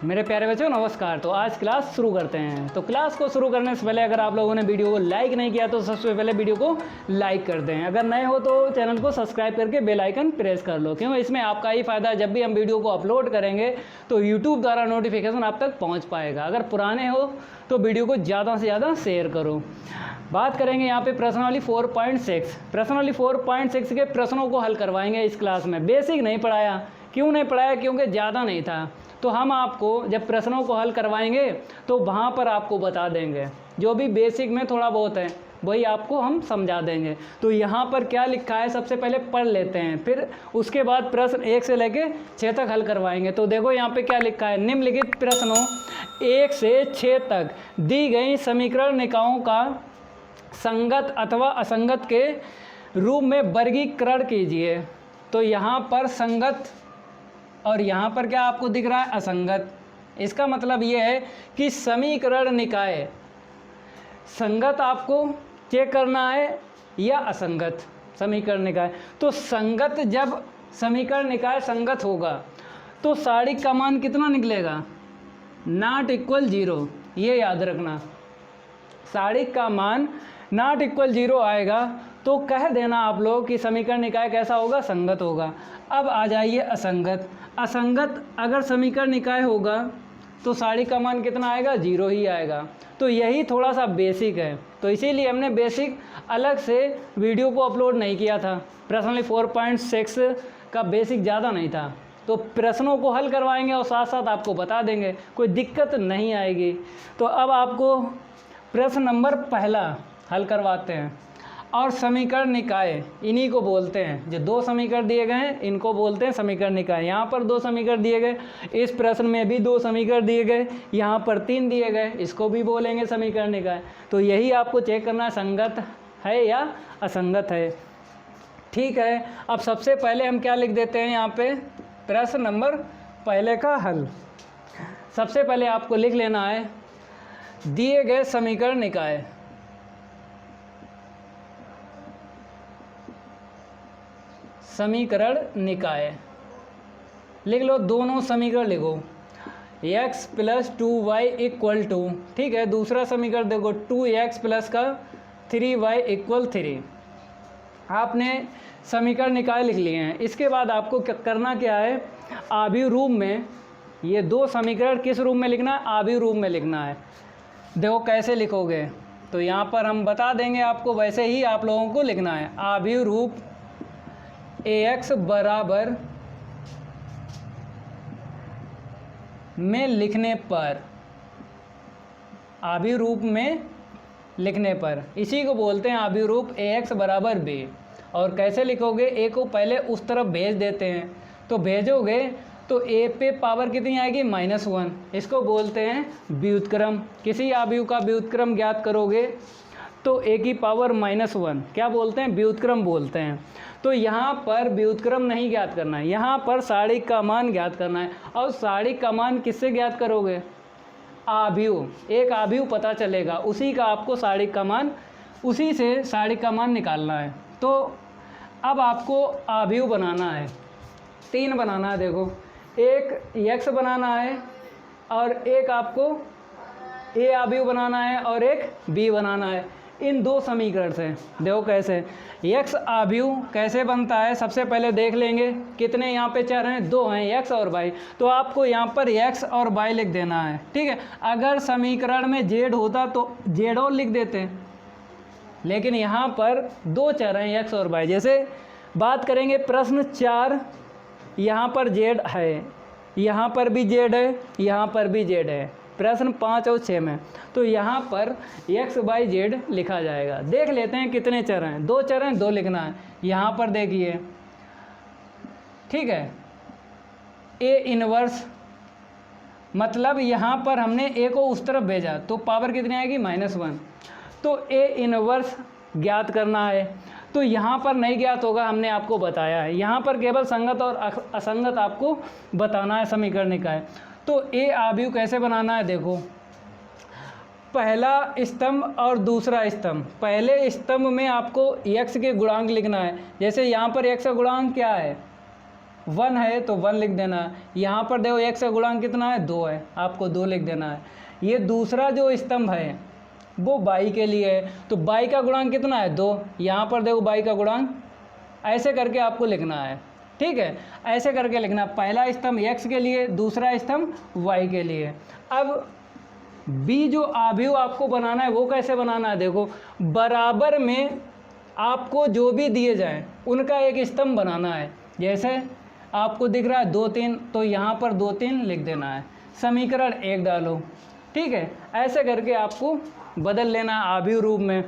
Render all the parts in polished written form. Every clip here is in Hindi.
मेरे प्यारे बच्चों नमस्कार। तो आज क्लास शुरू करते हैं। तो क्लास को शुरू करने से पहले अगर आप लोगों ने वीडियो को लाइक नहीं किया तो सबसे पहले वीडियो को लाइक कर दें। अगर नए हो तो चैनल को सब्सक्राइब करके बेल आइकन प्रेस कर लो, क्यों इसमें आपका ही फ़ायदा है। जब भी हम वीडियो को अपलोड करेंगे तो यूट्यूब द्वारा नोटिफिकेशन आप तक पहुँच पाएगा। अगर पुराने हो तो वीडियो को ज़्यादा से ज़्यादा शेयर करो। बात करेंगे यहाँ पे प्रश्नावली 4.6। प्रश्नावली 4.6 के प्रश्नों को हल करवाएंगे इस क्लास में। बेसिक नहीं पढ़ाया, क्यों नहीं पढ़ाया? क्योंकि ज़्यादा नहीं था। तो हम आपको जब प्रश्नों को हल करवाएंगे तो वहाँ पर आपको बता देंगे, जो भी बेसिक में थोड़ा बहुत है वही आपको हम समझा देंगे। तो यहाँ पर क्या लिखा है सबसे पहले पढ़ लेते हैं, फिर उसके बाद प्रश्न 1 से लेके 6 तक हल करवाएंगे। तो देखो यहाँ पे क्या लिखा है, निम्नलिखित प्रश्नों 1 से 6 तक दी गई समीकरण निकायों का संगत अथवा असंगत के रूप में वर्गीकरण कीजिए। तो यहाँ पर संगत और यहाँ पर क्या आपको दिख रहा है, असंगत। इसका मतलब ये है कि समीकरण निकाय संगत आपको चेक करना है या असंगत समीकरण निकाय। तो संगत, जब समीकरण निकाय संगत होगा तो साड़ी का मान कितना निकलेगा, नॉट इक्वल 0। ये याद रखना, साड़ी का मान नॉट इक्वल 0 आएगा तो कह देना आप लोग कि समीकरण निकाय कैसा होगा, संगत होगा। अब आ जाइए असंगत। असंगत अगर समीकरण निकाय होगा तो साड़ी का मान कितना आएगा, 0 ही आएगा। तो यही थोड़ा सा बेसिक है, तो इसीलिए हमने बेसिक अलग से वीडियो को अपलोड नहीं किया था। प्रश्नावली 4.6 का बेसिक ज़्यादा नहीं था, तो प्रश्नों को हल करवाएंगे और साथ साथ आपको बता देंगे, कोई दिक्कत नहीं आएगी। तो अब आपको प्रश्न नंबर पहला हल करवाते हैं। और समीकरण निकाय इन्हीं को बोलते हैं, जो 2 समीकरण दिए गए हैं इनको बोलते हैं समीकरण निकाय। यहाँ पर 2 समीकरण दिए गए, इस प्रश्न में भी 2 समीकरण दिए गए, यहाँ पर 3 दिए गए, इसको भी बोलेंगे समीकरण निकाय। तो यही आपको चेक करना है, संगत है या असंगत है। ठीक है, अब सबसे पहले हम क्या लिख देते हैं यहाँ पे, प्रश्न नंबर पहले का हल। सबसे पहले आपको लिख लेना है, दिए गए समीकरण निकाय समीकरण निकाय लिख लो। दोनों समीकरण लिखो, x + 2y = ठीक है। दूसरा समीकरण देखो, 2x + 3y = 3। आपने समीकरण निकाय लिख लिए हैं। इसके बाद आपको करना क्या है, आव्यूह रूप में ये 2 समीकरण किस रूप में लिखना है, आव्यूह रूप में लिखना है। देखो कैसे लिखोगे, तो यहाँ पर हम बता देंगे आपको, वैसे ही आप लोगों को लिखना है। आव्यूह रूप ax बराबर में लिखने पर, आव्यूह रूप में लिखने पर, इसी को बोलते हैं आव्यूह रूप ax बराबर b। और कैसे लिखोगे, a को पहले उस तरफ भेज देते हैं, तो भेजोगे तो a पे पावर कितनी आएगी, -1। इसको बोलते हैं व्युत्क्रम। किसी आव्यूह का व्युत्क्रम ज्ञात करोगे तो a की पावर -1 क्या बोलते हैं, व्युत्क्रम बोलते हैं। तो यहाँ पर व्युत्क्रम नहीं ज्ञात करना है, यहाँ पर साड़ी का मान ज्ञात करना है। और साड़ी का मान किससे ज्ञात करोगे, आव्यूह। एक आव्यूह पता चलेगा, उसी का आपको साड़ी का मान, उसी से साड़ी का मान निकालना है। तो अब आपको आव्यूह बनाना है, 3 बनाना है। देखो, एक x बनाना है और एक आपको a आव्यूह बनाना है और एक b बनाना है। इन 2 समीकरण से देखो कैसे x आव्यूह कैसे बनता है। सबसे पहले देख लेंगे कितने यहाँ पे चर हैं, 2 हैं, x और y। तो आपको यहाँ पर x और y लिख देना है, ठीक है। अगर समीकरण में z होता तो z और लिख देते, लेकिन यहाँ पर 2 चर हैं, x और y। जैसे बात करेंगे प्रश्न 4, यहाँ पर z है, यहाँ पर भी z है, यहाँ पर भी z है। प्रश्न 5 और 6 में तो यहाँ पर x y z लिखा जाएगा। देख लेते हैं कितने चर हैं, 2 चर हैं, 2 लिखना है। यहाँ पर देखिए, ठीक है, a इनवर्स, मतलब यहाँ पर हमने a को उस तरफ भेजा तो पावर कितनी आएगी, -1। तो a इनवर्स ज्ञात करना है। तो यहाँ पर नहीं ज्ञात होगा, हमने आपको बताया है। यहाँ पर केवल संगत और असंगत आपको बताना है समीकरण निकाय। तो a आव्यूह कैसे बनाना है, देखो, पहला स्तंभ और दूसरा स्तंभ। पहले स्तंभ में आपको x के गुणांक लिखना है। जैसे यहाँ पर x का गुणांक क्या है, 1 है तो 1 लिख देना है। यहाँ पर देखो x का गुणांक कितना है, 2 है, आपको 2 लिख देना है। ये दूसरा जो स्तंभ है वो y के लिए है, तो y का गुणांक कितना है, 2। यहाँ पर देखो y का गुणांक ऐसे करके आपको लिखना है, ठीक है, ऐसे करके लिखना। पहला स्तंभ x के लिए, दूसरा स्तंभ y के लिए। अब b जो आव्यूह आपको बनाना है वो कैसे बनाना है, देखो बराबर में आपको जो भी दिए जाएं उनका एक स्तंभ बनाना है। जैसे आपको दिख रहा है 2 3, तो यहाँ पर 2 3 लिख देना है, समीकरण 1 डालो, ठीक है, ऐसे करके आपको बदल लेना है आव्यूह रूप में।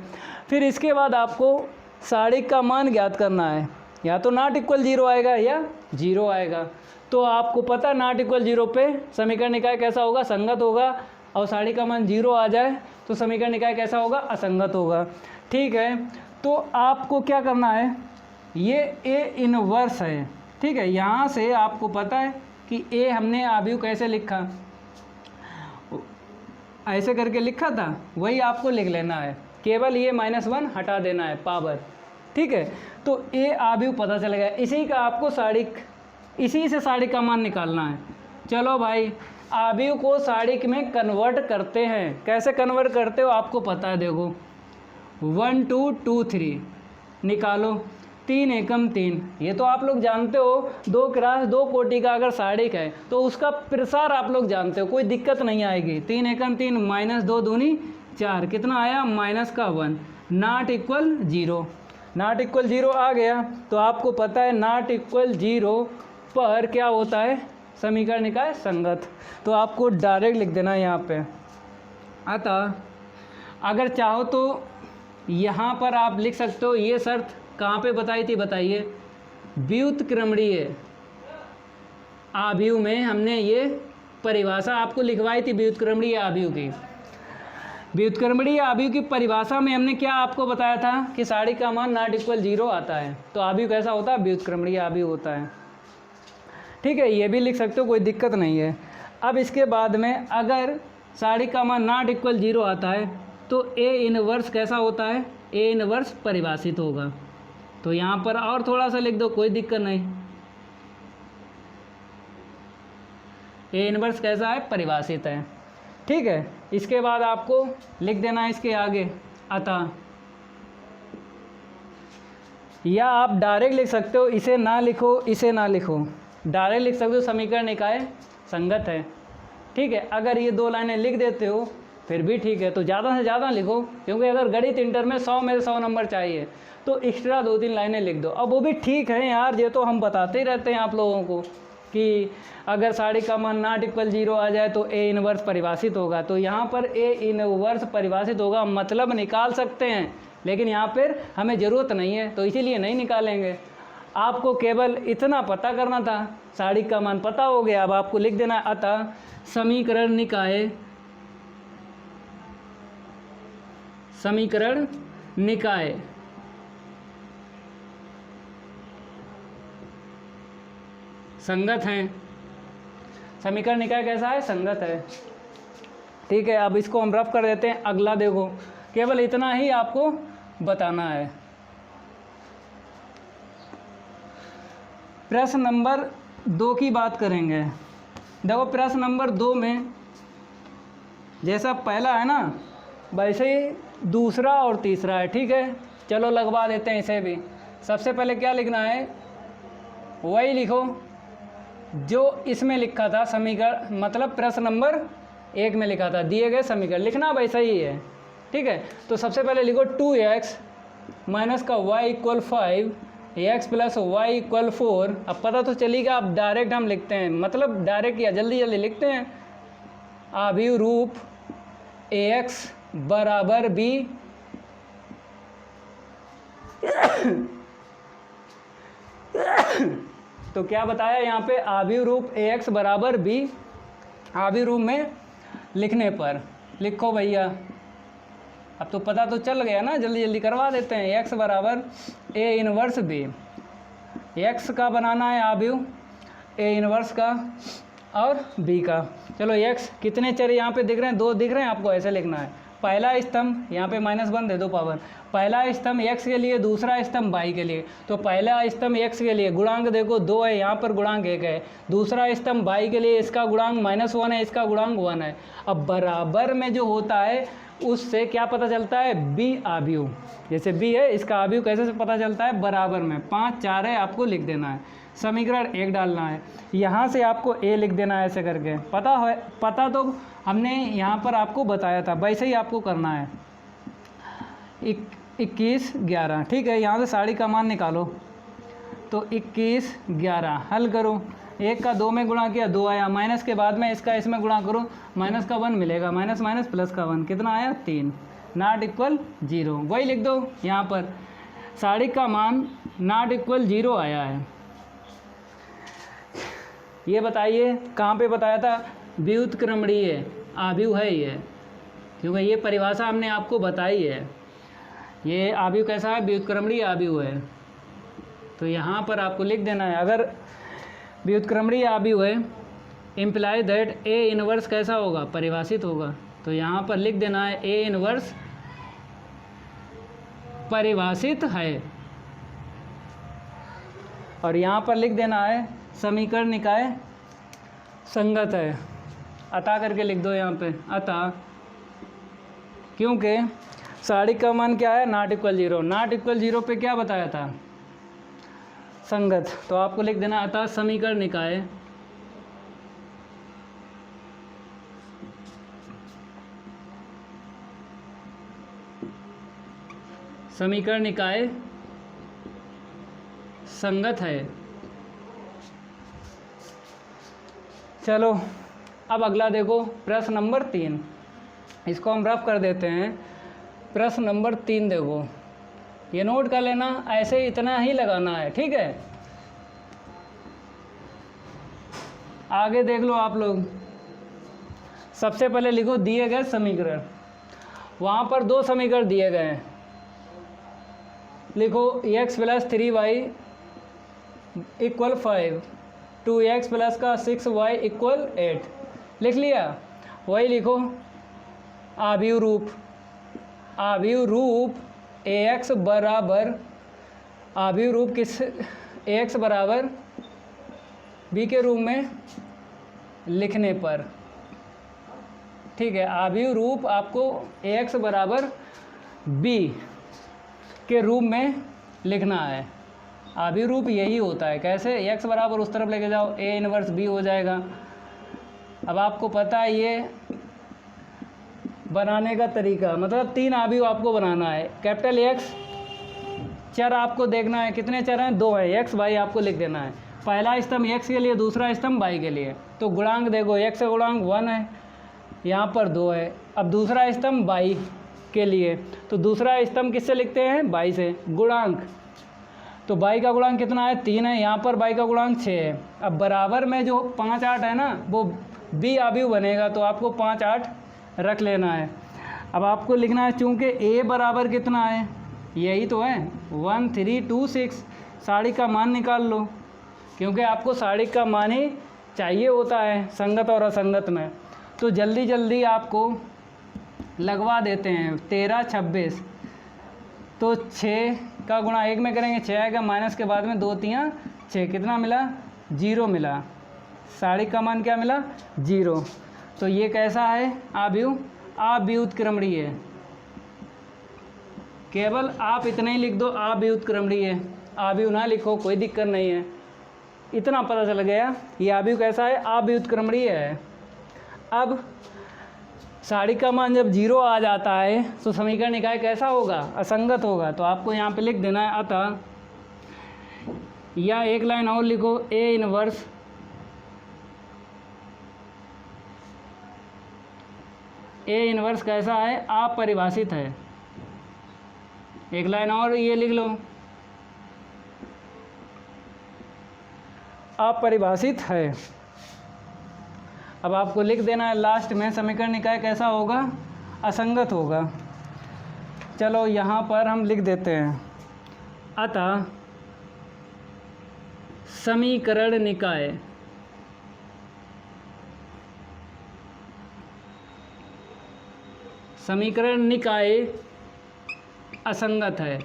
फिर इसके बाद आपको साड़िक का मान ज्ञात करना है, या तो नॉट इक्वल 0 आएगा या 0 आएगा। तो आपको पता नॉट इक्वल 0 पे समीकरण निकाय कैसा होगा, संगत होगा, और साड़िक का मान 0 आ जाए तो समीकरण निकाय कैसा होगा, असंगत होगा, ठीक है। तो आपको क्या करना है, ये ए इनवर्स है, ठीक है, यहाँ से आपको पता है कि ए हमने आव्यूह कैसे लिखा, ऐसे करके लिखा था, वही आपको लिख लेना है, केवल ये -1 हटा देना है पावर, ठीक है। तो ए आव्यूह पता चलेगा, इसी का आपको साड़िक, इसी से साड़िक का मान निकालना है। चलो भाई, आव्यूह को साड़िक में कन्वर्ट करते हैं, कैसे कन्वर्ट करते हो आपको पता है, देखो 1 2 2 3 निकालो, 3 एकम 3, ये तो आप लोग जानते हो, 2 क्रॉस 2 कोटि का अगर साड़िक है तो उसका प्रसार आप लोग जानते हो, कोई दिक्कत नहीं आएगी। 3 एकम 3 -2 दूनी 4, कितना आया -1, नॉट इक्वल 0, नॉट इक्वल 0 आ गया। तो आपको पता है नॉट इक्वल 0 पर क्या होता है, समीकरण निकाय संगत, तो आपको डायरेक्ट लिख देना है यहाँ पे। अतः अगर चाहो तो यहाँ पर आप लिख सकते हो, ये शर्त कहाँ पे बताई थी बताइए, व्युत्क्रमणीय आव्यूह में हमने ये परिभाषा आपको लिखवाई थी व्युत्क्रमणीय आव्यूह की। व्युत्क्रमणीय आव्यूह की परिभाषा में हमने क्या आपको बताया था कि साड़िक का मान नॉट इक्वल 0 आता है, तो आव्यूह कैसा होता है, व्युत्क्रमणीय आव्यूह होता है, ठीक है, ये भी लिख सकते हो, कोई दिक्कत नहीं है। अब इसके बाद में अगर साड़िक का मान नॉट इक्वल 0 आता है तो ए इनवर्स कैसा होता है, ए इनवर्स परिभाषित होगा। तो यहाँ पर और थोड़ा सा लिख दो, कोई दिक्कत नहीं, ए इनवर्स कैसा है, परिभाषित है, ठीक है। इसके बाद आपको लिख देना है इसके आगे अतः, या आप डायरेक्ट लिख सकते हो, इसे ना लिखो, इसे ना लिखो, डायरेक्ट लिख सकते हो, समीकरण निकाय संगत है, ठीक है। अगर ये 2 लाइनें लिख देते हो फिर भी ठीक है, तो ज़्यादा से ज़्यादा लिखो, क्योंकि अगर गणित इंटर में 100 में से 100 नंबर चाहिए तो एक्स्ट्रा 2 3 लाइनें लिख दो। अब वो भी ठीक है यार, ये तो हम बताते ही रहते हैं आप लोगों को कि अगर साड़िक का मान नॉट इक्वल 0 आ जाए तो ए इनवर्स परिभाषित होगा, तो यहाँ पर ए इनवर्स परिभाषित होगा, मतलब निकाल सकते हैं, लेकिन यहाँ पर हमें ज़रूरत नहीं है तो इसीलिए नहीं निकालेंगे। आपको केवल इतना पता करना था, साड़िक का मान पता हो गया, अब आपको लिख देना है अतः समीकरण निकाय, समीकरण निकाय संगत हैं, समीकरण निकाय कैसा है, संगत है, ठीक है। अब इसको हम रफ कर देते हैं। अगला देखो, केवल इतना ही आपको बताना है। प्रश्न नंबर 2 की बात करेंगे। देखो प्रश्न नंबर 2 में जैसा पहला है ना वैसे ही दूसरा और तीसरा है, ठीक है। चलो लगवा देते हैं इसे भी। सबसे पहले क्या लिखना है, वही लिखो जो इसमें लिखा था समीकरण, मतलब प्रश्न नंबर 1 में लिखा था, दिए गए समीकरण लिखना वैसा ही है, ठीक है। तो सबसे पहले लिखो 2x माइनस का y equal 5, x plus y equal 4। अब पता तो चलेगा, अब डायरेक्ट हम लिखते हैं, मतलब डायरेक्ट या जल्दी जल्दी लिखते हैं। आव्यूह रूप ax बराबर b तो क्या बताया यहाँ पे, आव्यूह रूप ax बराबर b, आव्यूह रूप में लिखने पर लिखो भैया। अब तो पता तो चल गया ना, जल्दी जल्दी करवा देते हैं। x बराबर a इनवर्स b, x का बनाना है आव्यूह, a इनवर्स का और b का। चलो x कितने चर यहाँ पे दिख रहे हैं, 2 दिख रहे हैं आपको, ऐसे लिखना है पहला स्तंभ यहाँ पे -1 दे दो पावर, पहला स्तंभ x के लिए, दूसरा स्तंभ y के लिए। तो पहला स्तंभ x के लिए गुणांक देखो 2 है, यहाँ पर गुणांक 1 है। दूसरा स्तंभ y के लिए इसका गुणांक -1 है, इसका गुणांक 1 है। अब बराबर में जो होता है उससे क्या पता चलता है, b आव्यूह। जैसे b है, इसका आव्यूह कैसे पता चलता है, बराबर में 5 4 है, आपको लिख देना है। समीकरण 1 डालना है, यहाँ से आपको a लिख देना है ऐसे करके। पता तो हमने यहाँ पर आपको बताया था, वैसे ही आपको करना है। 21 11, ठीक है। यहाँ से साड़ी का मान निकालो, तो 21 11 हल करो। 1 का 2 में गुणा किया 2 आया, माइनस के बाद में इसका इसमें गुणा करो, माइनस का 1 मिलेगा, माइनस माइनस प्लस का 1 कितना आया 3, नॉट इक्वल 0। वही लिख दो यहाँ पर, साड़ी का मान नॉट इक्वल 0 आया है। ये बताइए कहाँ पे बताया था, व्युत्क्रमणीय आव्यूह है ये, क्योंकि ये परिभाषा हमने आपको बताई है। ये आव्यूह कैसा है, व्युत्क्रमणीय आव्यूह है। तो यहाँ पर आपको लिख देना है, अगर व्युत्क्रमणीय आव्यूह है इम्प्लाई दैट ए इनवर्स कैसा होगा, परिभाषित होगा। तो यहाँ पर लिख देना है ए इनवर्स परिभाषित है, और यहाँ पर लिख देना है समीकरण निकाय संगत है। अतः करके लिख दो यहाँ पे, अतः क्योंकि साड़ी का मान क्या है, नॉट इक्वल 0, नॉट इक्वल 0 पे क्या बताया था, संगत। तो आपको लिख देना अतः समीकरण निकाय संगत है। चलो अब अगला देखो, प्रश्न नंबर 3, इसको हम रफ कर देते हैं। प्रश्न नंबर 3 देखो, ये नोट कर लेना, ऐसे इतना ही लगाना है, ठीक है। आगे देख लो आप लोग। सबसे पहले लिखो दिए गए समीकरण, वहाँ पर 2 समीकरण दिए गए हैं। लिखो x + 3y = 5, 2x + का 6y = 8, लिख लिया। वही लिखो आव्यूह रूप ax बराबर, आव्यूह रूप किस, ax बराबर b के रूप में लिखने पर, ठीक है। आव्यूह रूप आपको ax बराबर b के रूप में लिखना है। आव्यूह रूप यही होता है, कैसे, x बराबर उस तरफ लेके जाओ, a इनवर्स b हो जाएगा। अब आपको पता है ये बनाने का तरीका, मतलब 3 आव्यूह आपको बनाना है। कैपिटल X चर आपको देखना है, कितने चर हैं, 2 है, x y आपको लिख देना है। पहला स्तंभ x के लिए, दूसरा स्तंभ y के लिए। तो गुणांक देखो, x का गुणांक 1 है, यहाँ पर 2 है। अब दूसरा स्तंभ y के लिए, तो दूसरा स्तंभ किससे लिखते हैं, y से, गुणांक। तो y का गुणांक कितना है, 3 है, यहाँ पर y का गुणांक 6 है। अब बराबर में जो 5 8 है ना, वो b आव्यूह बनेगा, तो आपको 5 8 रख लेना है। अब आपको लिखना है, चूँकि a बराबर कितना है, यही तो है 1 3 2 6, साड़ी का मान निकाल लो, क्योंकि आपको साड़ी का मान ही चाहिए होता है संगत और असंगत में। तो जल्दी जल्दी आपको लगवा देते हैं। 13 26, तो 6 का गुणा 1 में करेंगे, 6 आएगा, माइनस के बाद में 2 3 6, कितना मिला, 0 मिला। साड़ी का मान क्या मिला, 0। तो ये कैसा है, आव्यूह अव्युत्क्रमणीय है। केवल आप इतना ही लिख दो, अव्युत्क्रमणीय है, आव्यूह ना लिखो, कोई दिक्कत नहीं है। इतना पता चल गया ये आव्यूह कैसा है, अव्युत्क्रमणीय है। अब साड़ी का मान जब 0 आ जाता है तो समीकरण निकाय कैसा होगा, असंगत होगा। तो आपको यहाँ पे लिख देना है अतः, या एक लाइन और लिखो, ए इनवर्स कैसा है, अपरिभाषित है। एक लाइन और ये लिख लो, अपरिभाषित है। अब आपको लिख देना है लास्ट में, समीकरण निकाय कैसा होगा, असंगत होगा। चलो यहाँ पर हम लिख देते हैं, अतः समीकरण निकाय समीकरण निकाय असंगत है।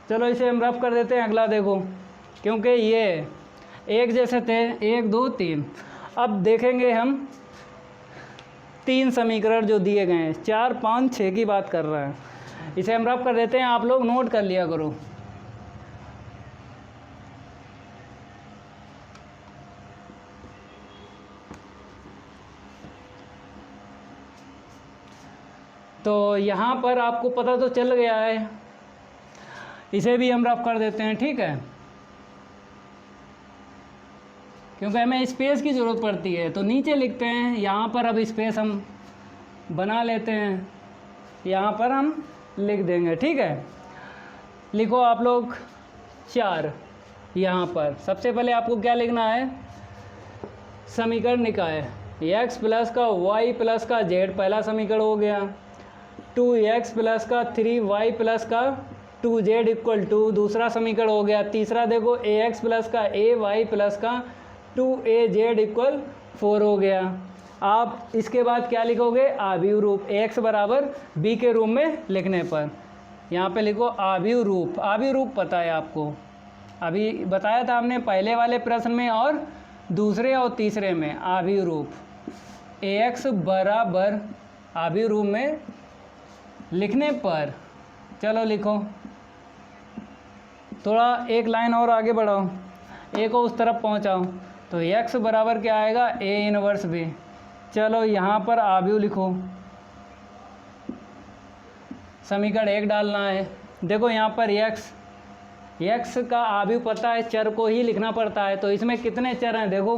चलो इसे हम रफ कर देते हैं। अगला देखो, क्योंकि ये एक जैसे थे 1 2 3, अब देखेंगे हम 3 समीकरण जो दिए गए हैं, 4 5 6 की बात कर रहे हैं। इसे हम रफ कर देते हैं, आप लोग नोट कर लिया करो। तो यहाँ पर आपको पता तो चल गया है, इसे भी हम रफ कर देते हैं, ठीक है, क्योंकि हमें स्पेस की ज़रूरत पड़ती है। तो नीचे लिखते हैं, यहाँ पर अब स्पेस हम बना लेते हैं, यहाँ पर हम लिख देंगे, ठीक है। लिखो आप लोग 4। यहाँ पर सबसे पहले आपको क्या लिखना है, समीकरण निकाय x प्लस का y प्लस का z पहला समीकरण हो गया, 2x प्लस का 3y प्लस का 2z इक्वल टू दूसरा समीकरण हो गया। तीसरा देखो ax प्लस का ay प्लस का 2az इक्वल 4 हो गया। आप इसके बाद क्या लिखोगे, आव्यूह रूप, ax बराबर b के रूप में लिखने पर यहाँ पे लिखो आव्यूह रूप। आव्यूह रूप पता है आपको, अभी बताया था हमने पहले वाले प्रश्न में और दूसरे और तीसरे में। आव्यूह रूप ax बराबर आव्यूह रूप में लिखने पर, चलो लिखो, थोड़ा एक लाइन और आगे बढ़ाओ, ए को उस तरफ पहुंचाओ, तो x बराबर क्या आएगा, a इनवर्स b। चलो यहाँ पर आव्यूह लिखो, समीकरण 1 डालना है। देखो यहाँ पर x का आव्यूह पता है, चर को ही लिखना पड़ता है। तो इसमें कितने चर हैं, देखो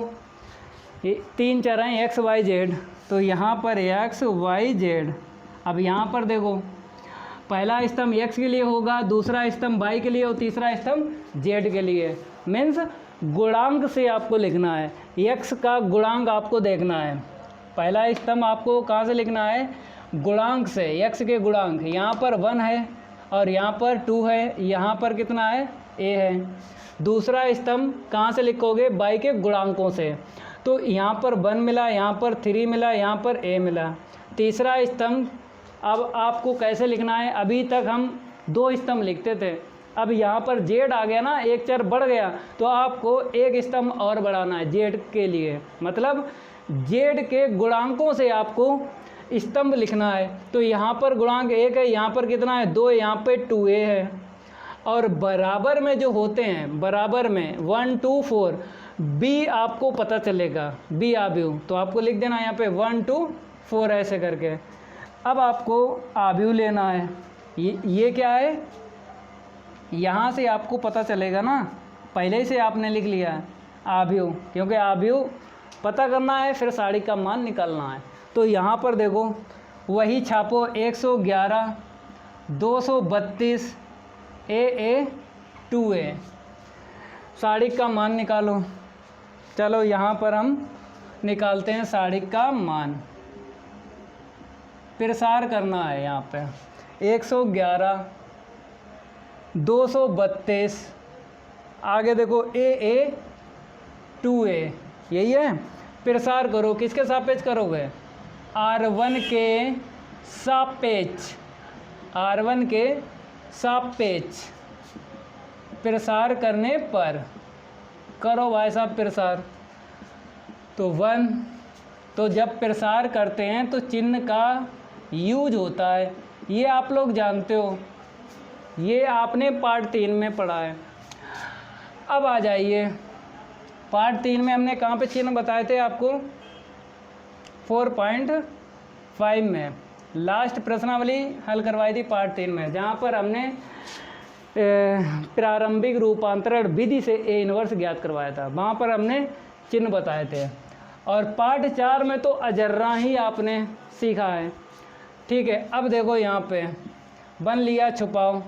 ये 3 चर हैं, x y z। तो यहाँ पर x y z। अब यहाँ पर देखो, पहला स्तंभ x के लिए होगा, दूसरा स्तंभ y के लिए और तीसरा स्तंभ z के लिए। मीन्स गुणांक से आपको लिखना है, x का गुणांक आपको देखना है। पहला स्तंभ आपको कहाँ से लिखना है, गुणांक से, x के गुणांक। यहाँ पर 1 है और यहाँ पर 2 है, यहाँ पर कितना है, a है। दूसरा स्तंभ कहाँ से लिखोगे, y के गुणांकों से। तो यहाँ पर 1 मिला, यहाँ पर 3 मिला, यहाँ पर a मिला। तीसरा स्तंभ अब आपको कैसे लिखना है, अभी तक हम 2 स्तंभ लिखते थे, अब यहाँ पर z आ गया ना, एक चर बढ़ गया, तो आपको एक स्तंभ और बढ़ाना है z के लिए। मतलब z के गुणांकों से आपको स्तंभ लिखना है। तो यहाँ पर गुणांक 1 है, यहाँ पर कितना है, 2, यहाँ पे 2a है। और बराबर में जो होते हैं, बराबर में 1 2 4, b आपको पता चलेगा, b आव्यूह। तो आपको लिख देना यहाँ पे 1 2 4 ऐसे करके। अब आपको आव्यूह लेना है, ये क्या है, यहाँ से आपको पता चलेगा ना, पहले से आपने लिख लिया है आव्यूह, क्योंकि आव्यूह पता करना है, फिर साड़ी का मान निकालना है। तो यहाँ पर देखो, वही छापो, 111 232 a 2a, साड़ी का मान निकालो। चलो यहाँ पर हम निकालते हैं साड़ी का मान, प्रसार करना है। यहाँ पे 111 232, आगे देखो a 2a, यही है। प्रसार करो, किसके सापेक्ष करोगे, r1 के सापेक्ष, r1 के सापेक्ष। प्रसार करने पर करो भाई साहब प्रसार, तो 1। तो जब प्रसार करते हैं तो चिन्ह का यूज होता है, ये आप लोग जानते हो, ये आपने पार्ट 3 में पढ़ा है। अब आ जाइए पार्ट 3 में हमने कहाँ पे चिन्ह बताए थे आपको, 4.5 में लास्ट प्रश्नावली हल करवाई थी पार्ट 3 में, जहाँ पर हमने प्रारंभिक रूपांतरण विधि से ए इनवर्स ज्ञात करवाया था, वहाँ पर हमने चिन्ह बताए थे। और पार्ट 4 में तो अजर्रा ही आपने सीखा है, ठीक है। अब देखो यहाँ पे बन लिया, छुपाओ,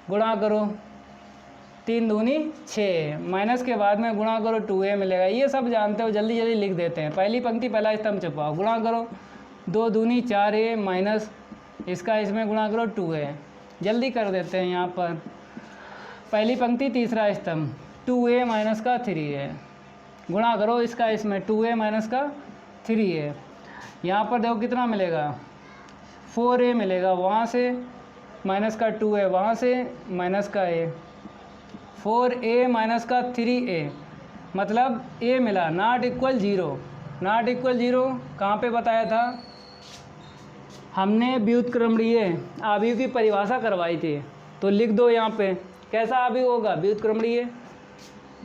गुणा करो, 3 दूनी 6, माइनस के बाद में गुणा करो 2a मिलेगा। ये सब जानते हो, जल्दी जल्दी लिख देते हैं। पहली पंक्ति पहला स्तंभ छुपाओ, गुणा करो, 2 दूनी 4a माइनस इसका इसमें गुणा करो 2a, जल्दी कर देते हैं। यहाँ पर पहली पंक्ति तीसरा स्तंभ 2a माइनस का 3a, गुणा करो इसका इसमें 2a माइनस का 3a। यहाँ पर देखो कितना मिलेगा, 4a मिलेगा, वहाँ से माइनस का 2a, वहाँ से माइनस का a, 4a माइनस का 3a, मतलब a मिला, नॉट इक्वल 0। नॉट इक्वल 0 कहाँ पे बताया था, हमने व्युत्क्रमणीय आव्यूह की परिभाषा करवाई थी। तो लिख दो यहाँ पे, कैसा आव्यूह होगा, व्युत्क्रमणीय।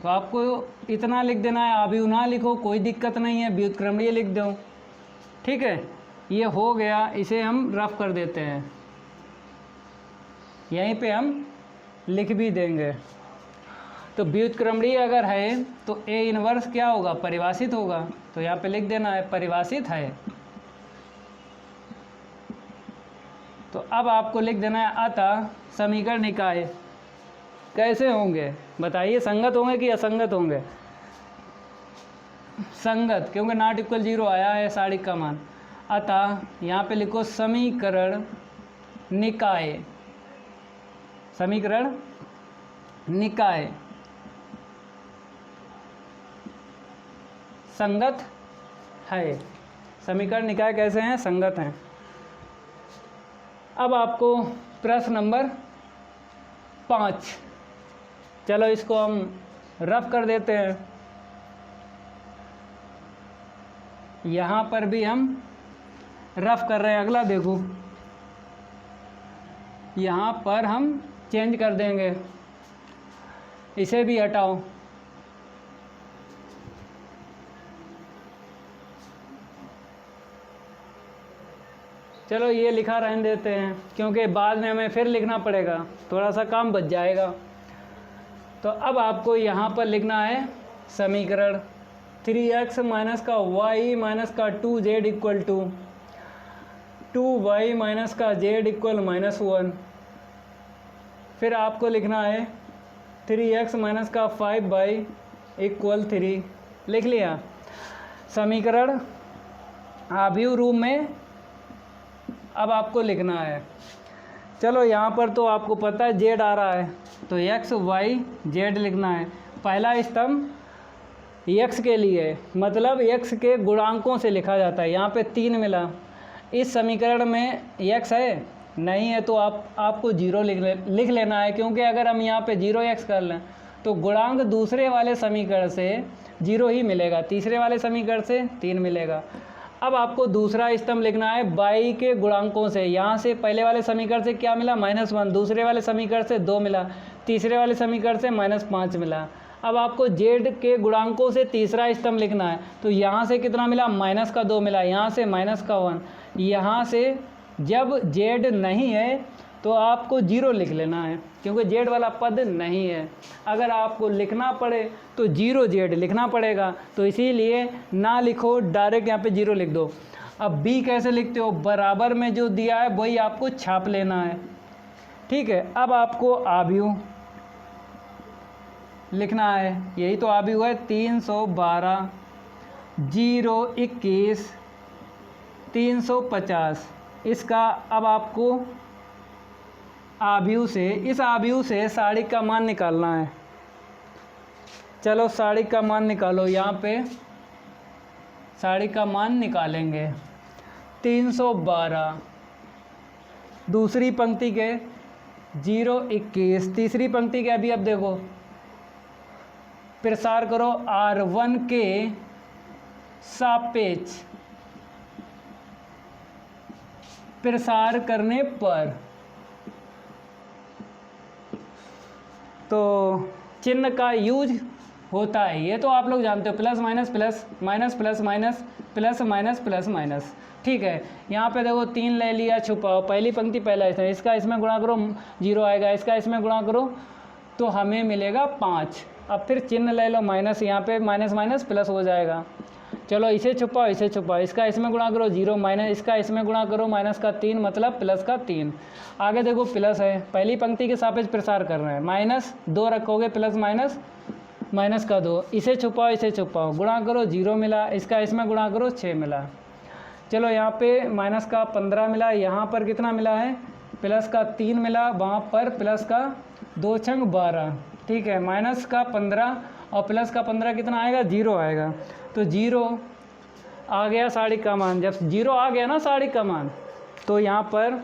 तो आपको इतना लिख देना है, आव्यूह ना लिखो कोई दिक्कत नहीं है, व्युत्क्रमणीय लिख दो। ठीक है, ये हो गया, इसे हम रफ कर देते हैं, यहीं पे हम लिख भी देंगे। तो व्युत्क्रमणीय अगर है तो A इनवर्स क्या होगा, परिभाषित होगा। तो यहाँ पे लिख देना है परिभाषित है। तो अब आपको लिख देना है अतः समीकरण निकाय कैसे होंगे, बताइए, संगत होंगे कि असंगत होंगे। संगत, क्योंकि नॉट इक्वल 0 आया है सारिक का मान। अतः यहाँ पे लिखो समीकरण निकाय, समीकरण निकाय संगत है। समीकरण निकाय कैसे हैं, संगत हैं। अब आपको प्रश्न नंबर 5, चलो इसको हम रफ कर देते हैं। यहाँ पर भी हम रफ कर रहे हैं, अगला देखो, यहाँ पर हम चेंज कर देंगे, इसे भी हटाओ। चलो ये लिखा रहने देते हैं, क्योंकि बाद में हमें फिर लिखना पड़ेगा, थोड़ा सा काम बच जाएगा। तो अब आपको यहाँ पर लिखना है समीकरण 3x माइनस का y माइनस का 2z equal to 2y minus का z इक्वल -1। फिर आपको लिखना है 3x माइनस का 5y इक्वल 3। लिख लिया। समीकरण आव्यूह रूप में अब आपको लिखना है। चलो यहाँ पर तो आपको पता है z आ रहा है, तो x y z लिखना है। पहला स्तंभ x के लिए, मतलब x के गुणांकों से लिखा जाता है। यहाँ पे 3 मिला, इस समीकरण में x है नहीं है, तो आपको 0 लिख लेना है, क्योंकि अगर हम यहाँ पे 0x कर लें तो गुणांक दूसरे वाले समीकरण से 0 ही मिलेगा, तीसरे वाले समीकरण से 3 मिलेगा। अब आपको दूसरा स्तंभ लिखना है y के गुणांकों से। यहाँ से पहले वाले समीकरण से क्या मिला, -1, दूसरे वाले समीकरण से 2 मिला, तीसरे वाले समीकरण से -5 मिला। अब आपको z के गुणांकों से तीसरा स्तंभ लिखना है, तो यहाँ से कितना मिला, -2 मिला, यहाँ से -1, यहाँ से जब z नहीं है तो आपको 0 लिख लेना है, क्योंकि z वाला पद नहीं है। अगर आपको लिखना पड़े तो 0z लिखना पड़ेगा, तो इसीलिए ना लिखो, डायरेक्ट यहाँ पे 0 लिख दो। अब b कैसे लिखते हो, बराबर में जो दिया है वही आपको छाप लेना है। ठीक है, अब आपको आव्यूह लिखना है, यही तो आव्यूह है, 312 0 21 350। इसका अब आपको आव्यूह से, इस आव्यूह से सारिक का मान निकालना है। चलो सारिक का मान निकालो, यहाँ पे सारिक का मान निकालेंगे। 312 दूसरी पंक्ति के 0 21, तीसरी पंक्ति के अभी अब देखो, प्रसार करो R1 के सापेक्ष, प्रसार करने पर तो चिन्ह का यूज होता है, ये तो आप लोग जानते हो, plus minus plus minus plus minus plus minus plus minus. ठीक है, यहाँ पे देखो 3 ले लिया, छुपाओ, पहली पंक्ति पहला इसका इसमें गुणा करो 0 आएगा, इसका इसमें गुणा करो तो हमें मिलेगा 5। अब फिर चिन्ह ले लो माइनस, यहाँ पे माइनस माइनस प्लस हो जाएगा। चलो इसे छुपाओ, इसे छुपाओ, इसका इसमें गुणा करो 0 माइनस, इसका इसमें गुणा करो -3 मतलब प्लस का 3। आगे देखो प्लस है, पहली पंक्ति के सापेक्ष प्रसार कर रहे हैं, -2 रखोगे प्लस माइनस का 2, इसे छुपाओ, इसे छुपाओ, गुणा करो 0 मिला, इसका इसमें गुणा करो 6 मिला। चलो यहाँ पे -15 मिला, यहाँ पर कितना मिला है, +3 मिला, वहाँ पर +2 छंग 12। ठीक है, -15 और +15 कितना आएगा, 0 आएगा। तो 0 आ गया सारिक का मान, जब 0 आ गया ना सारिक का मान, तो यहाँ पर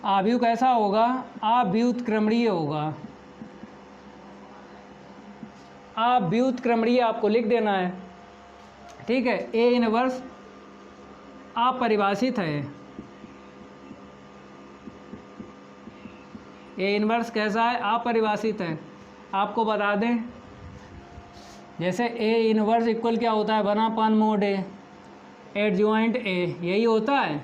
आव्यूह कैसा होगा, अव्युत्क्रमणीय होगा। अव्युत्क्रमणीय आपको लिख देना है, ठीक है। ए इनवर्स अपरिभाषित है। ए इनवर्स कैसा है, अपरिभाषित है। आपको बता दें, जैसे ए इनवर्स इक्वल क्या होता है, 1/mod A एडजॉइंट ए, यही होता है,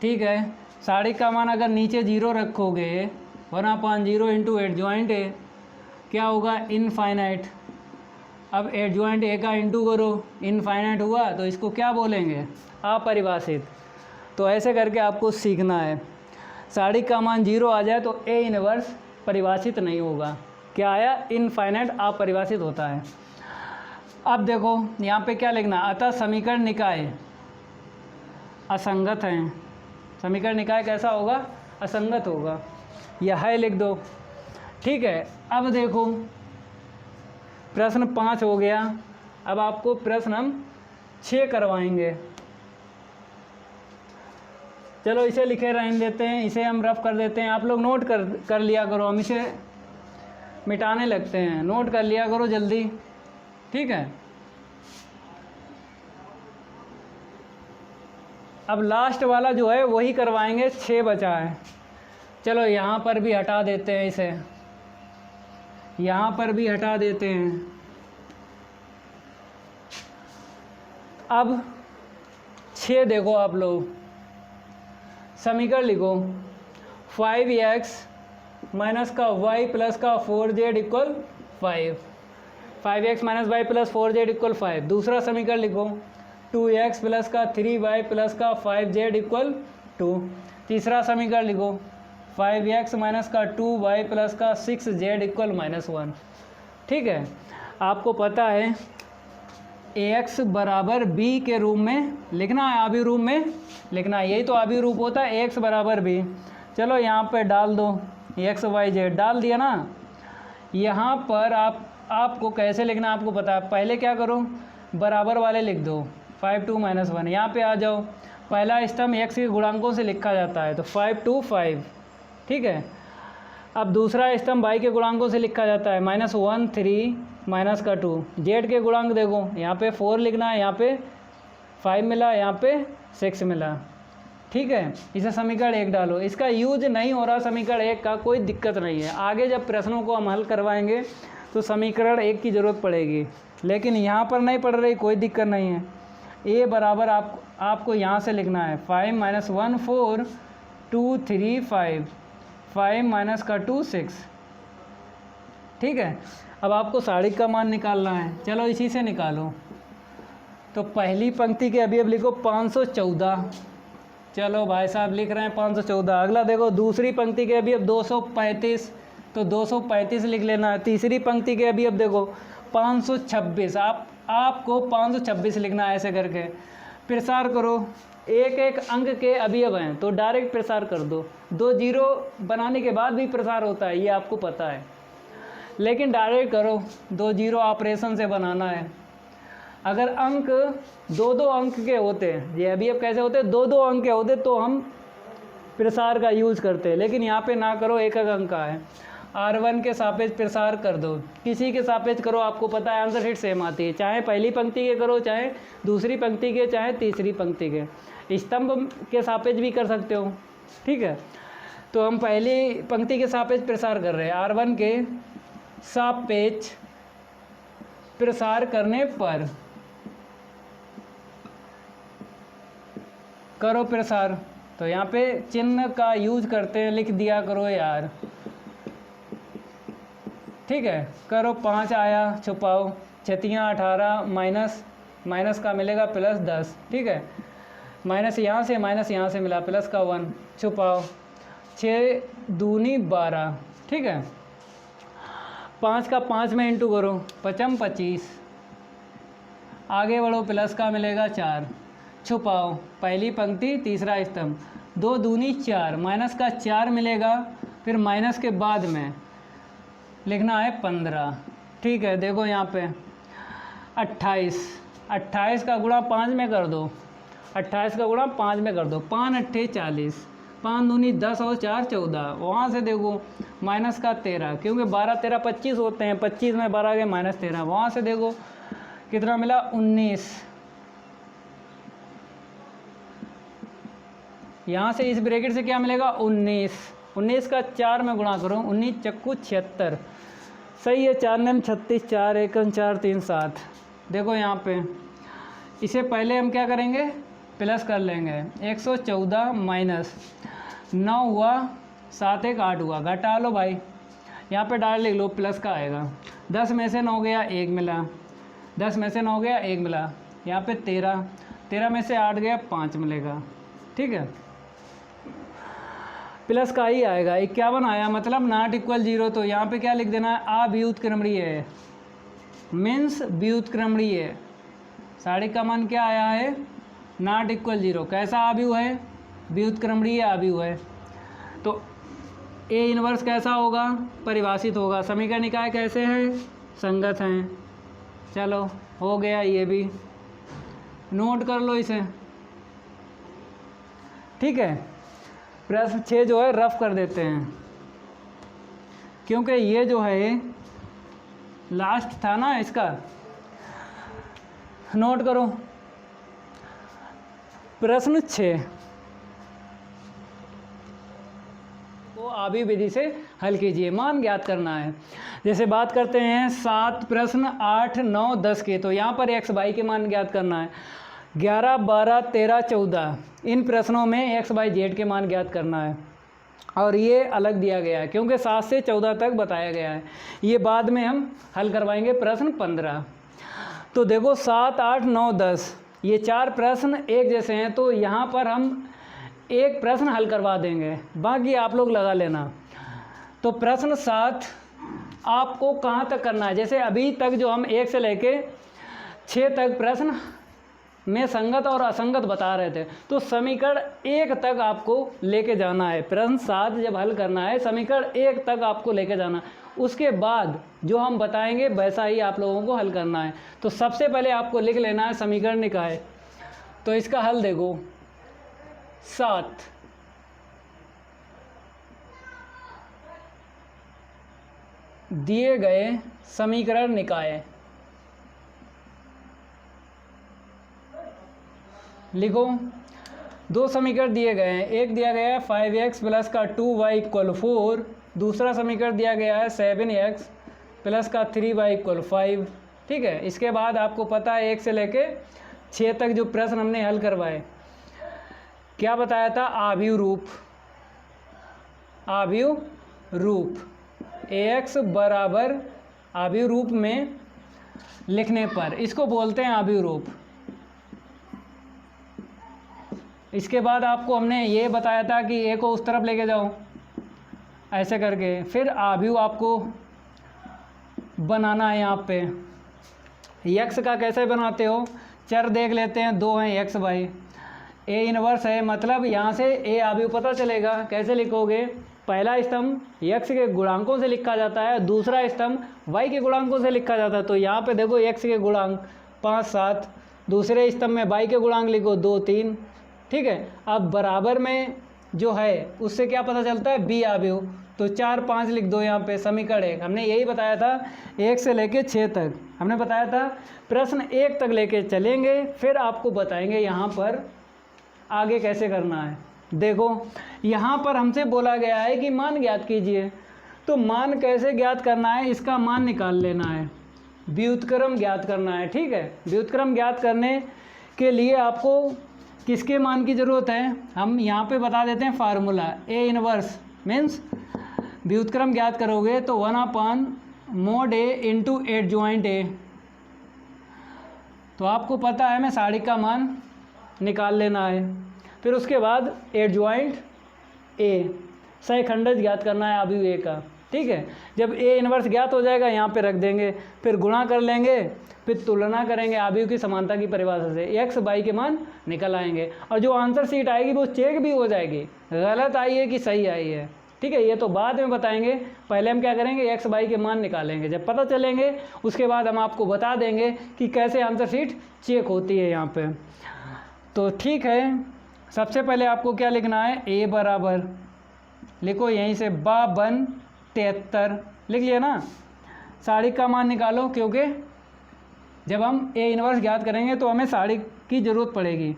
ठीक है। सारिक का मान अगर नीचे 0 रखोगे, 1/0 इंटू एडजॉइंट ए, क्या होगा, इनफाइनाइट। अब एडजॉइंट ए का इंटू करो, इनफाइनाइट हुआ, तो इसको क्या बोलेंगे, अपरिभाषित। तो ऐसे करके आपको सीखना है। सारिक का मान 0 आ जाए तो ए इनवर्स परिभाषित नहीं होगा, क्या आया, इनफाइनाइट अपरिभाषित होता है। अब देखो यहाँ पे क्या लिखना, अतः समीकरण निकाय असंगत हैं। समीकरण निकाय कैसा होगा, असंगत होगा, यह है लिख दो, ठीक है। अब देखो प्रश्न 5 हो गया। अब आपको प्रश्न हम 6 करवाएंगे। चलो इसे लिखे रहने देते हैं, इसे हम रफ कर देते हैं। आप लोग नोट कर लिया करो, हम इसे मिटाने लगते हैं, नोट कर लिया करो जल्दी, ठीक है। अब लास्ट वाला जो है वही करवाएंगे, 6 बचा है। चलो यहाँ पर भी हटा देते हैं, इसे यहाँ पर भी हटा देते हैं। अब 6 देखो आप लोग, समीकरण लिखो, 5x माइनस का y प्लस का 4z equal 5, 5x minus y plus 4z equal 5। दूसरा समीकरण लिखो, 2x प्लस का 3y प्लस का 5z इक्वल 2। तीसरा समीकरण लिखो, 5x माइनस का 2y प्लस का 6z इक्वल -1, ठीक है। आपको पता है ax बराबर b के रूप में लिखना है, आव्यूह रूप में लिखना है, यही तो आव्यूह रूप होता है, ax बराबर b। चलो यहाँ पे डाल दो, x y z डाल दिया ना। यहाँ पर आपको कैसे लिखना आपको पता है, पहले क्या करो, बराबर वाले लिख दो, 5 2 -1। यहाँ पे आ जाओ, पहला स्तंभ x के गुणांकों से लिखा जाता है, तो 5 2 5, ठीक है। अब दूसरा स्तंभ y के गुणांकों से लिखा जाता है, -1 3 माइनस का 2। z के गुणांक देखो, यहाँ पे 4 लिखना है, यहाँ पे 5 मिला, यहाँ पे 6 मिला, ठीक है। इसे समीकरण 1 डालो। इसका यूज नहीं हो रहा समीकरण 1 का, कोई दिक्कत नहीं है, आगे जब प्रश्नों को हम हल करवाएंगे तो समीकरण 1 की ज़रूरत पड़ेगी, लेकिन यहाँ पर नहीं पड़ रही, कोई दिक्कत नहीं है। a बराबर आपको यहाँ से लिखना है, 5 - 1 4 2 3 5, 5 माइनस का 2 6, ठीक है। अब आपको सारिक का मान निकालना है, चलो इसी से निकालो। तो पहली पंक्ति के अभी अब लिखो 514, चलो भाई साहब लिख रहे हैं 514। अगला देखो दूसरी पंक्ति के अभी अब 235, तो 235 लिख लेना है। तीसरी पंक्ति के अभी अब देखो 526, आपको 526 लिखना है, ऐसे करके प्रसार करो। एक एक अंक के अवयव हैं तो डायरेक्ट प्रसार कर दो, 2 0 बनाने के बाद भी प्रसार होता है, ये आपको पता है, लेकिन डायरेक्ट करो, 2 0 ऑपरेशन से बनाना है। अगर अंक 2 अंक के होते, ये अवयव कैसे होते, 2 अंक के होते तो हम प्रसार का यूज़ करते हैं, लेकिन यहाँ पे ना करो, एक अंक का है। R1 के सापेक्ष प्रसार कर दो, किसी के सापेक्ष करो, आपको पता है आंसर शीट सेम आती है, चाहे पहली पंक्ति के करो, चाहे दूसरी पंक्ति के, चाहे तीसरी पंक्ति के। स्तंभ के सापेक्ष भी कर सकते हो, ठीक है। तो हम पहली पंक्ति के सापेक्ष प्रसार कर रहे हैं, R1 के सापेक्ष प्रसार करने पर करो प्रसार, तो यहाँ पे चिन्ह का यूज करते हैं, लिख दिया करो यार, ठीक है। करो 5 आया, छुपाओ, छतियाँ 18 माइनस का मिलेगा +10, ठीक है। माइनस यहाँ से मिला प्लस का 1, छुपाओ, 6 दूनी 12, ठीक है। 5 का 5 में इंटू करो, 5 25, आगे बढ़ो, प्लस का मिलेगा 4, छुपाओ, पहली पंक्ति तीसरा स्तंभ, 2 दूनी 4, माइनस का 4 मिलेगा, फिर माइनस के बाद में लिखना है 15, ठीक है। देखो यहाँ पे 28, 28 का गुणा 5 में कर दो, 28 का गुणा 5 में कर दो, 5 अट्ठे 40, 5 दूनी 10 और 4 14। वहाँ से देखो माइनस का 13, क्योंकि 12 13 25 होते हैं, 25 में 12 गए माइनस 13। वहाँ से देखो कितना मिला 19। यहाँ से इस ब्रैकेट से क्या मिलेगा 19। 19 का 4 में गुणा करो, 19 चक्कू 76, सही है। 4 9 36, 4 1 4 3 7। देखो यहाँ पे इसे पहले हम क्या करेंगे प्लस कर लेंगे, 114 माइनस 9 हुआ, 7 1 8 हुआ, घटा लो भाई, यहाँ पे डाल लिख लो प्लस का आएगा। 10 में से 9 गया 1 मिला, 10 में से 9 गया 1 मिला, यहाँ पे 13, 13 में से 8 गया 5 मिलेगा, ठीक है। प्लस का ही आएगा, 51 आया, मतलब नॉट इक्वल 0। तो यहाँ पे क्या लिख देना है, अव्युत्क्रमणीय है, मीन्स व्युत्क्रमणीय है। साड़ी का मान क्या आया है, नॉट इक्वल 0। कैसा अव्यू है, व्युत्क्रमणीय अव्यू है। तो ए इनवर्स कैसा होगा, परिभाषित होगा। समीकरण निकाय कैसे हैं, संगत हैं। चलो हो गया, ये भी नोट कर लो इसे, ठीक है। प्रश्न 6 जो है रफ कर देते हैं, क्योंकि ये जो है लास्ट था ना इसका। नोट करो प्रश्न 6 को आवी विधि से हल कीजिए, मान ज्ञात करना है। जैसे बात करते हैं 7 प्रश्न 8 9 10 के, तो यहाँ पर एक्स वाई के मान ज्ञात करना है। 11 12 13 14 इन प्रश्नों में एक्स वाई जेड के मान ज्ञात करना है, और ये अलग दिया गया है क्योंकि 7 से 14 तक बताया गया है। ये बाद में हम हल करवाएंगे प्रश्न 15। तो देखो 7 8 9 10 ये 4 प्रश्न एक जैसे हैं, तो यहाँ पर हम एक प्रश्न हल करवा देंगे, बाकी आप लोग लगा लेना। तो प्रश्न 7 आपको कहाँ तक करना है, जैसे अभी तक जो हम 1 से लेके 6 तक प्रश्न में संगत और असंगत बता रहे थे, तो समीकरण 1 तक आपको लेके जाना है। प्रश्न 7 जब हल करना है समीकरण 1 तक आपको लेके जाना, उसके बाद जो हम बताएंगे वैसा ही आप लोगों को हल करना है। तो सबसे पहले आपको लिख लेना है समीकरण निकाय। तो इसका हल देखो 7 दिए गए समीकरण निकाय लिखो। 2 समीकरण दिए गए हैं, एक दिया गया है 5x प्लस का 2y इक्वल 4, दूसरा समीकरण दिया गया है 7x प्लस का 3y इक्वल 5, ठीक है। इसके बाद आपको पता है 1 से लेके 6 तक जो प्रश्न हमने हल करवाए, क्या बताया था, आव्यूह रूप। आव्यूह रूप ax बराबर आव्यूह रूप में लिखने पर इसको बोलते हैं आव्यूह रूप। इसके बाद आपको हमने ये बताया था कि ए को उस तरफ लेके जाओ ऐसे करके, फिर आव्यूह आपको बनाना है। यहाँ पे यक्स का कैसे बनाते हो, चर देख लेते हैं, 2 हैं एक्स वाई, ए इनवर्स है, मतलब यहाँ से ए आव्यूह पता चलेगा। कैसे लिखोगे, पहला स्तंभ यक्स के गुणांकों से लिखा जाता है, दूसरा स्तंभ वाई के गुणांकों से लिखा जाता है। तो यहाँ पे देखो यक्स के गुणांक 5 7, दूसरे स्तंभ में वाई के गुणांक लिखो 2 3, ठीक है। अब बराबर में जो है उससे क्या पता चलता है, बी आव्यूह, तो 4 5 लिख दो यहाँ पे समीकरण 1। हमने यही बताया था 1 से लेके 6 तक हमने बताया था, प्रश्न 1 तक लेके चलेंगे, फिर आपको बताएंगे यहाँ पर आगे कैसे करना है। देखो यहाँ पर हमसे बोला गया है कि मान ज्ञात कीजिए, तो मान कैसे ज्ञात करना है, इसका मान निकाल लेना है, व्युत्क्रम ज्ञात करना है, ठीक है। व्युत्क्रम ज्ञात करने के लिए आपको किसके मान की ज़रूरत है, हम यहाँ पे बता देते हैं फार्मूला, ए इनवर्स मीन्स व्युत्क्रम ज्ञात करोगे तो 1/mod a into adjoint A. तो आपको पता है मैं साड़ी का मान निकाल लेना है, फिर उसके बाद एडजॉइंट ए सहखंडज ज्ञात करना है आव्यूह ए का, ठीक है। जब ए इनवर्स ज्ञात हो जाएगा यहाँ पे रख देंगे, फिर गुणा कर लेंगे, फिर तुलना करेंगे आव्यूह की समानता की परिभाषा से, एक्स वाई के मान निकल आएंगे, और जो आंसर शीट आएगी वो चेक भी हो जाएगी, गलत आई है कि सही आई है, ठीक है, ये तो बाद में बताएंगे, पहले हम क्या करेंगे एक्स वाई के मान निकालेंगे। जब पता चलेंगे उसके बाद हम आपको बता देंगे कि कैसे आंसर शीट चेक होती है यहाँ पे। तो ठीक है, सबसे पहले आपको क्या लिखना है, ए बराबर लिखो यहीं से 52 73 लिख लिया ना। साड़ी का मान निकालो, क्योंकि जब हम ए इनवर्स ज्ञात करेंगे तो हमें साड़ी की ज़रूरत पड़ेगी।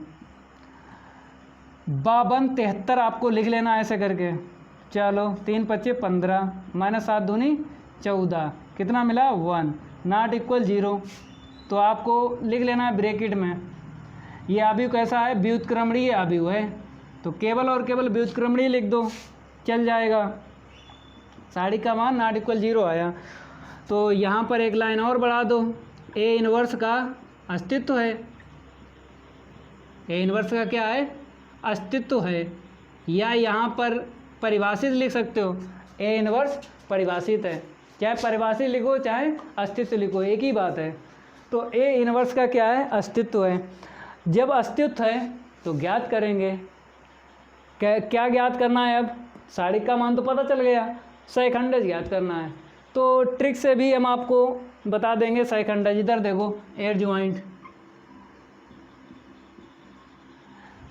52 73 आपको लिख लेना ऐसे करके। चलो 3 25 15 माइनस 7 दूनी 14, कितना मिला 1, नॉट इक्वल 0। तो आपको लिख लेना है ब्रैकेट में, ये आव्यूह कैसा है, व्युत्क्रमणीय आव्यूह है, तो केवल और केवल व्युत्क्रमणीय लिख दो, चल जाएगा। साड़ी का मान नॉट इक्वल 0 आया, तो यहाँ पर एक लाइन और बढ़ा दो, ए इनवर्स का अस्तित्व है। ए इनवर्स का क्या है, अस्तित्व है, या यहाँ पर परिभाषित लिख सकते हो, ए इनवर्स परिभाषित है। चाहे परिभाषित लिखो चाहे अस्तित्व लिखो, एक ही बात है। तो ए इनवर्स का क्या है, अस्तित्व है। जब अस्तित्व है तो ज्ञात करेंगे। क्या ज्ञात करना है, अब साड़ी का मान तो पता चल गया, सहखंडज ज्ञात करना है। तो ट्रिक से भी हम आपको बता देंगे सहखंडज। इधर देखो एडजॉइंट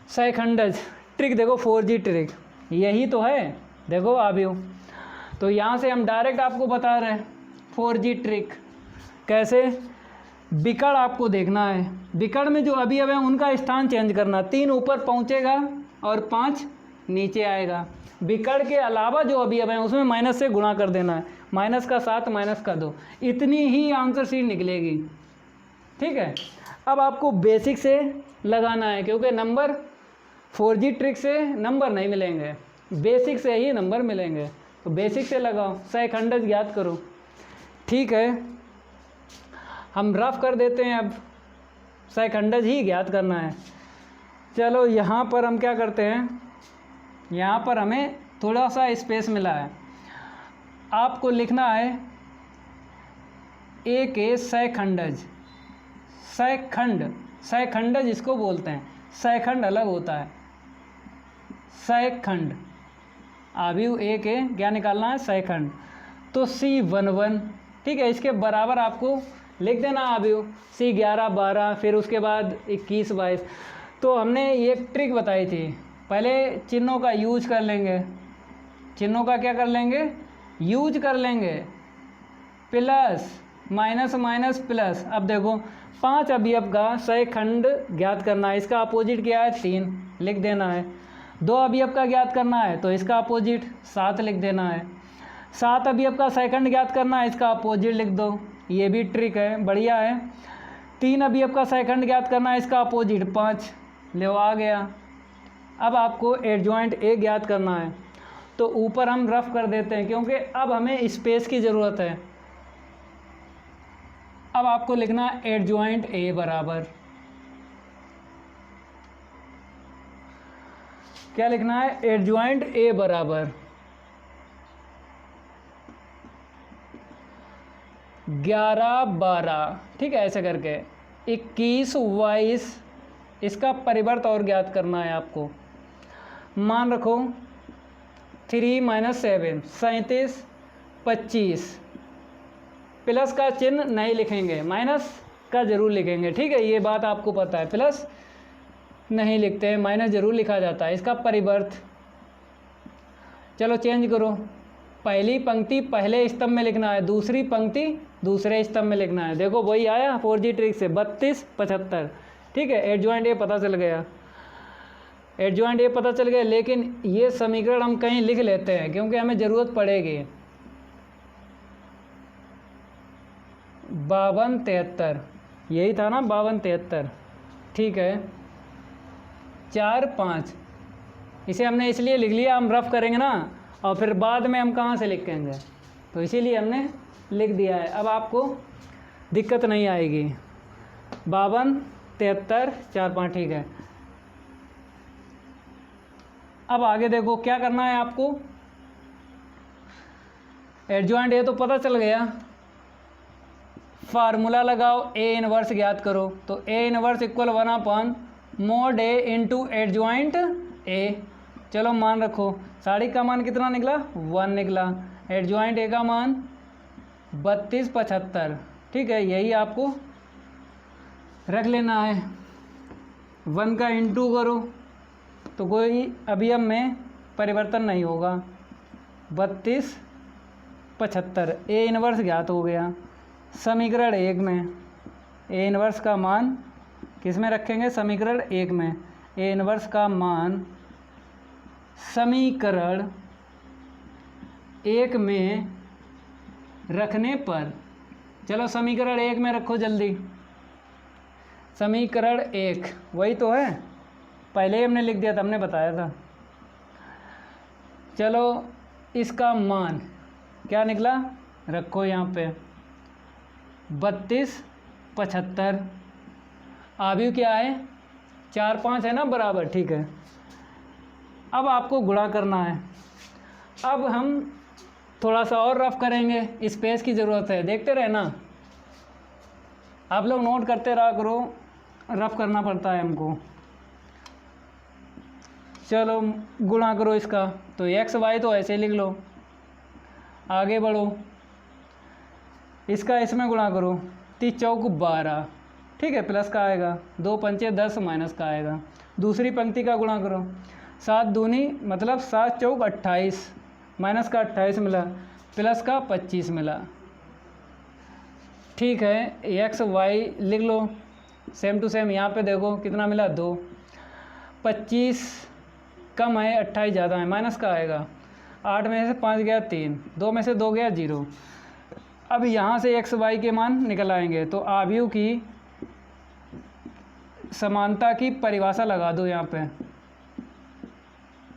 सहखंडज ट्रिक देखो, 4G ट्रिक यही तो है, देखो आव्यूह। तो यहाँ से हम डायरेक्ट आपको बता रहे हैं 4G ट्रिक कैसे। विकर्ण आपको देखना है, विकर्ण में जो अवयव है उनका स्थान चेंज करना, 3 ऊपर पहुँचेगा और 5 नीचे आएगा। विकर्ण के अलावा जो अवयव हैं उसमें माइनस से गुणा कर देना है, माइनस का 7 माइनस का 2, इतनी ही आंसर शीट निकलेगी। ठीक है, अब आपको बेसिक से लगाना है, क्योंकि नंबर 4G ट्रिक से नंबर नहीं मिलेंगे, बेसिक से ही नंबर मिलेंगे। तो बेसिक से लगाओ, सहखंडज ज्ञात करो। ठीक है, हम रफ कर देते हैं, अब सहखंडज ही ज्ञात करना है। चलो यहाँ पर हम क्या करते हैं, यहाँ पर हमें थोड़ा सा स्पेस मिला है, आपको लिखना है ए के सहखंडज। सहखंड, सहखंडज इसको बोलते हैं, सहखंड अलग होता है। सहखंड आव्यूह ए के क्या निकालना है, सहखंड। तो C11, ठीक है, इसके बराबर आपको लिख देना आव्यूह, C11 12, फिर उसके बाद 21 22। तो हमने ये ट्रिक बताई थी, पहले चिन्हों का यूज कर लेंगे, चिन्हों का क्या कर लेंगे, यूज कर लेंगे, प्लस माइनस माइनस प्लस। अब देखो 5 अवयव का सहखंड ज्ञात करना है, इसका अपोजिट क्या है 3 लिख देना है। 2 अवयव का ज्ञात करना है तो इसका अपोजिट 7 लिख देना है। 7 अवयव का सहखंड ज्ञात करना है, इसका अपोजिट लिख दो, ये भी ट्रिक है, बढ़िया है। 3 अवयव का सहखंड ज्ञात करना है, इसका अपोजिट 5, ले आ गया। अब आपको एडजॉइंट ए ज्ञात करना है, तो ऊपर हम रफ कर देते हैं, क्योंकि अब हमें स्पेस की ज़रूरत है। अब आपको लिखना है एडजॉइंट ए बराबर, क्या लिखना है, एडजॉइंट ए बराबर 11 12, ठीक है, ऐसे करके 21 22, इसका परिवर्त और ज्ञात करना है आपको। मान रखो 3 - 7 37 25, प्लस का चिन्ह नहीं लिखेंगे, माइनस का ज़रूर लिखेंगे। ठीक है, ये बात आपको पता है, प्लस नहीं लिखते हैं, माइनस ज़रूर लिखा जाता है। इसका परिवर्त चलो चेंज करो, पहली पंक्ति पहले स्तंभ में लिखना है, दूसरी पंक्ति दूसरे स्तंभ में लिखना है। देखो वही आया 4G ट्रिक से 32 75। ठीक है, एडजॉइंट ए पता चल गया, एडजॉइंट ए पता चल गया। लेकिन ये समीकरण हम कहीं लिख लेते हैं, क्योंकि हमें ज़रूरत पड़ेगी। 52 73 यही था ना, 52 73, ठीक है, 4 5, इसे हमने इसलिए लिख लिया, हम रफ करेंगे ना, और फिर बाद में हम कहाँ से लिखेंगे, तो इसीलिए हमने लिख दिया है। अब आपको दिक्कत नहीं आएगी। 52 73 4 5, ठीक है। अब आगे देखो क्या करना है आपको, एडजॉइंट ए तो पता चल गया, फार्मूला लगाओ, ए इनवर्स ज्ञात करो। तो A inverse equal 1/mod A into adjoint A. चलो मान रखो, साड़ी का मान कितना निकला 1 निकला, एडजॉइंट ए का मान 3275, ठीक है, यही आपको रख लेना है। 1 का इंटू करो तो कोई अवयव में परिवर्तन नहीं होगा, 3275 ए इनवर्स ज्ञात हो गया। समीकरण 1 में ए इनवर्स का मान किस में रखेंगे, समीकरण 1 में ए इनवर्स का मान समीकरण 1 में रखने पर, चलो समीकरण 1 में रखो जल्दी, समीकरण 1 वही तो है, पहले ही हमने लिख दिया था, हमने बताया था। चलो इसका मान क्या निकला, रखो यहाँ पे 3275, आव्यूह क्या है 4 5 है ना बराबर, ठीक है। अब आपको गुणा करना है। अब हम थोड़ा सा और रफ करेंगे, स्पेस की ज़रूरत है, देखते रहना, आप लोग नोट करते रहा करो, रफ करना पड़ता है हमको। चलो गुणा करो इसका, तो एक्स वाई तो ऐसे लिख लो, आगे बढ़ो, इसका इसमें गुणा करो, 30 चौक 12, ठीक है, प्लस का आएगा, 2 पंचे 10 माइनस का आएगा। दूसरी पंक्ति का गुणा करो, 7 दूनी मतलब 7 चौक 28, माइनस का 28 मिला, प्लस का 25 मिला, ठीक है। एक्स वाई लिख लो सेम टू सेम, यहाँ पे देखो कितना मिला 2, 25 कम है 28 ज़्यादा है, माइनस का आएगा, 8 में से 5 गया 3, 2 में से 2 गया 0। अब यहाँ से एक्स वाई के मान निकल आएंगे, तो आव्यूह की समानता की परिभाषा लगा दो यहाँ पे,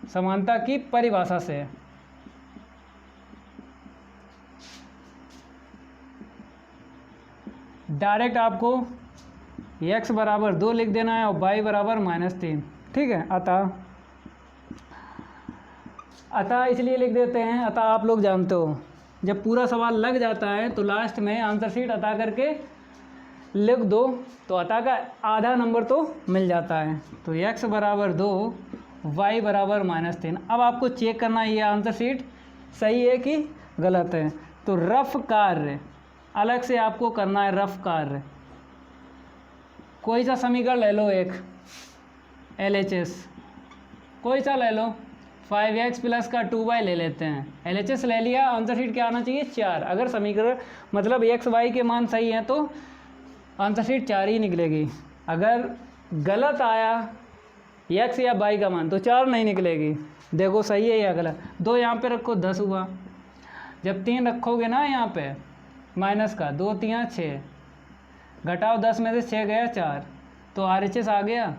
समानता की परिभाषा से डायरेक्ट आपको x बराबर 2 लिख देना है और y बराबर -3, ठीक है। अतः इसलिए लिख देते हैं, अतः आप लोग जानते हो जब पूरा सवाल लग जाता है तो लास्ट में आंसर शीट अतः करके लिख दो, तो अतः का आधा नंबर तो मिल जाता है। तो x बराबर 2 y बराबर -3। अब आपको चेक करना है ये आंसर शीट सही है कि गलत है, तो रफ कार्य अलग से आपको करना है, रफ कार्य कोई सा समीकरण ले लो, एक LHS कोई सा ले लो, 5x प्लस का 2y ले लेते हैं, LHS ले लिया, आंसर शीट क्या आना चाहिए 4। अगर समीकरण मतलब x y के मान सही हैं तो आंसर शीट 4 ही निकलेगी, अगर गलत आया x या y का मान तो 4 नहीं निकलेगी। देखो सही है या गलत, 2 यहाँ पे रखो 10 हुआ, जब 3 रखोगे ना यहाँ पे माइनस का, 2 3 6, घटाओ 10 में से 6 गया 4, तो RHS आ गया।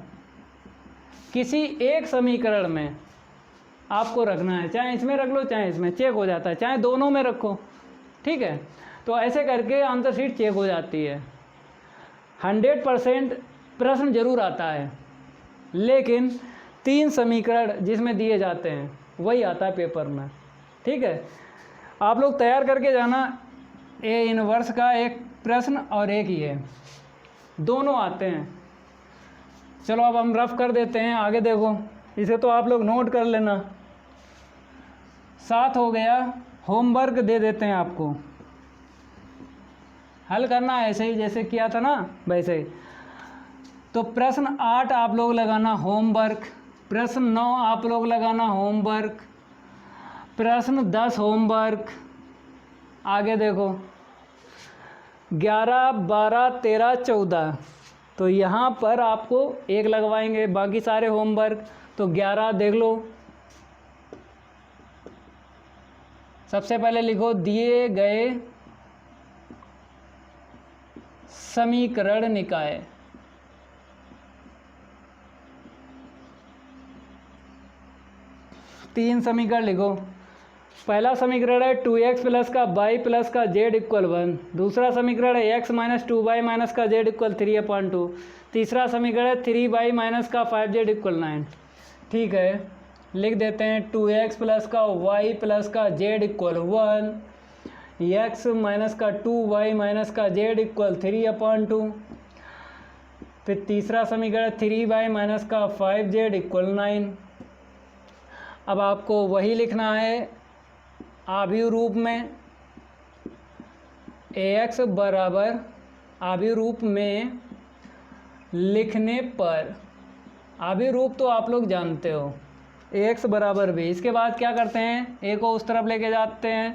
किसी एक समीकरण में आपको रखना है, चाहे इसमें रख लो चाहे इसमें, चेक हो जाता है, चाहे दोनों में रखो, ठीक है। तो ऐसे करके आंसर शीट चेक हो जाती है। 100% प्रश्न जरूर आता है, लेकिन 3 समीकरण जिसमें दिए जाते हैं वही आता है पेपर में, ठीक है। आप लोग तैयार करके जाना, ए इनवर्स का एक प्रश्न और एक ये, दोनों आते हैं। चलो अब हम रफ कर देते हैं, आगे देखो, इसे तो आप लोग नोट कर लेना। 7 हो गया, होमवर्क दे देते हैं आपको, हल करना है ऐसे ही जैसे किया था ना वैसे ही। तो प्रश्न 8 आप लोग लगाना होमवर्क, प्रश्न 9 आप लोग लगाना होमवर्क, प्रश्न 10 होमवर्क। आगे देखो 11 12 13 14, तो यहाँ पर आपको 1 लगवाएंगे, बाकी सारे होमवर्क। तो 11 देख लो, सबसे पहले लिखो दिए गए समीकरण निकाय। तीन समीकरण लिखो। पहला समीकरण है 2x प्लस का y प्लस का z इक्वल 1। दूसरा समीकरण है x माइनस 2y माइनस का z इक्वल 3/2। तीसरा समीकरण है 3y माइनस का 5z इक्वल 9। ठीक है, लिख देते हैं 2x प्लस का y प्लस का z इक्वल 1, x माइनस का 2y माइनस का z इक्वल 3/2। फिर तीसरा समीकरण 3y माइनस का 5z इक्वल 9। अब आपको वही लिखना है आव्यूह रूप में, ax बराबर आव्यूह रूप में लिखने पर, आव्यूह रूप तो आप लोग जानते हो, ax बराबर b। इसके बाद क्या करते हैं, a को उस तरफ लेके जाते हैं,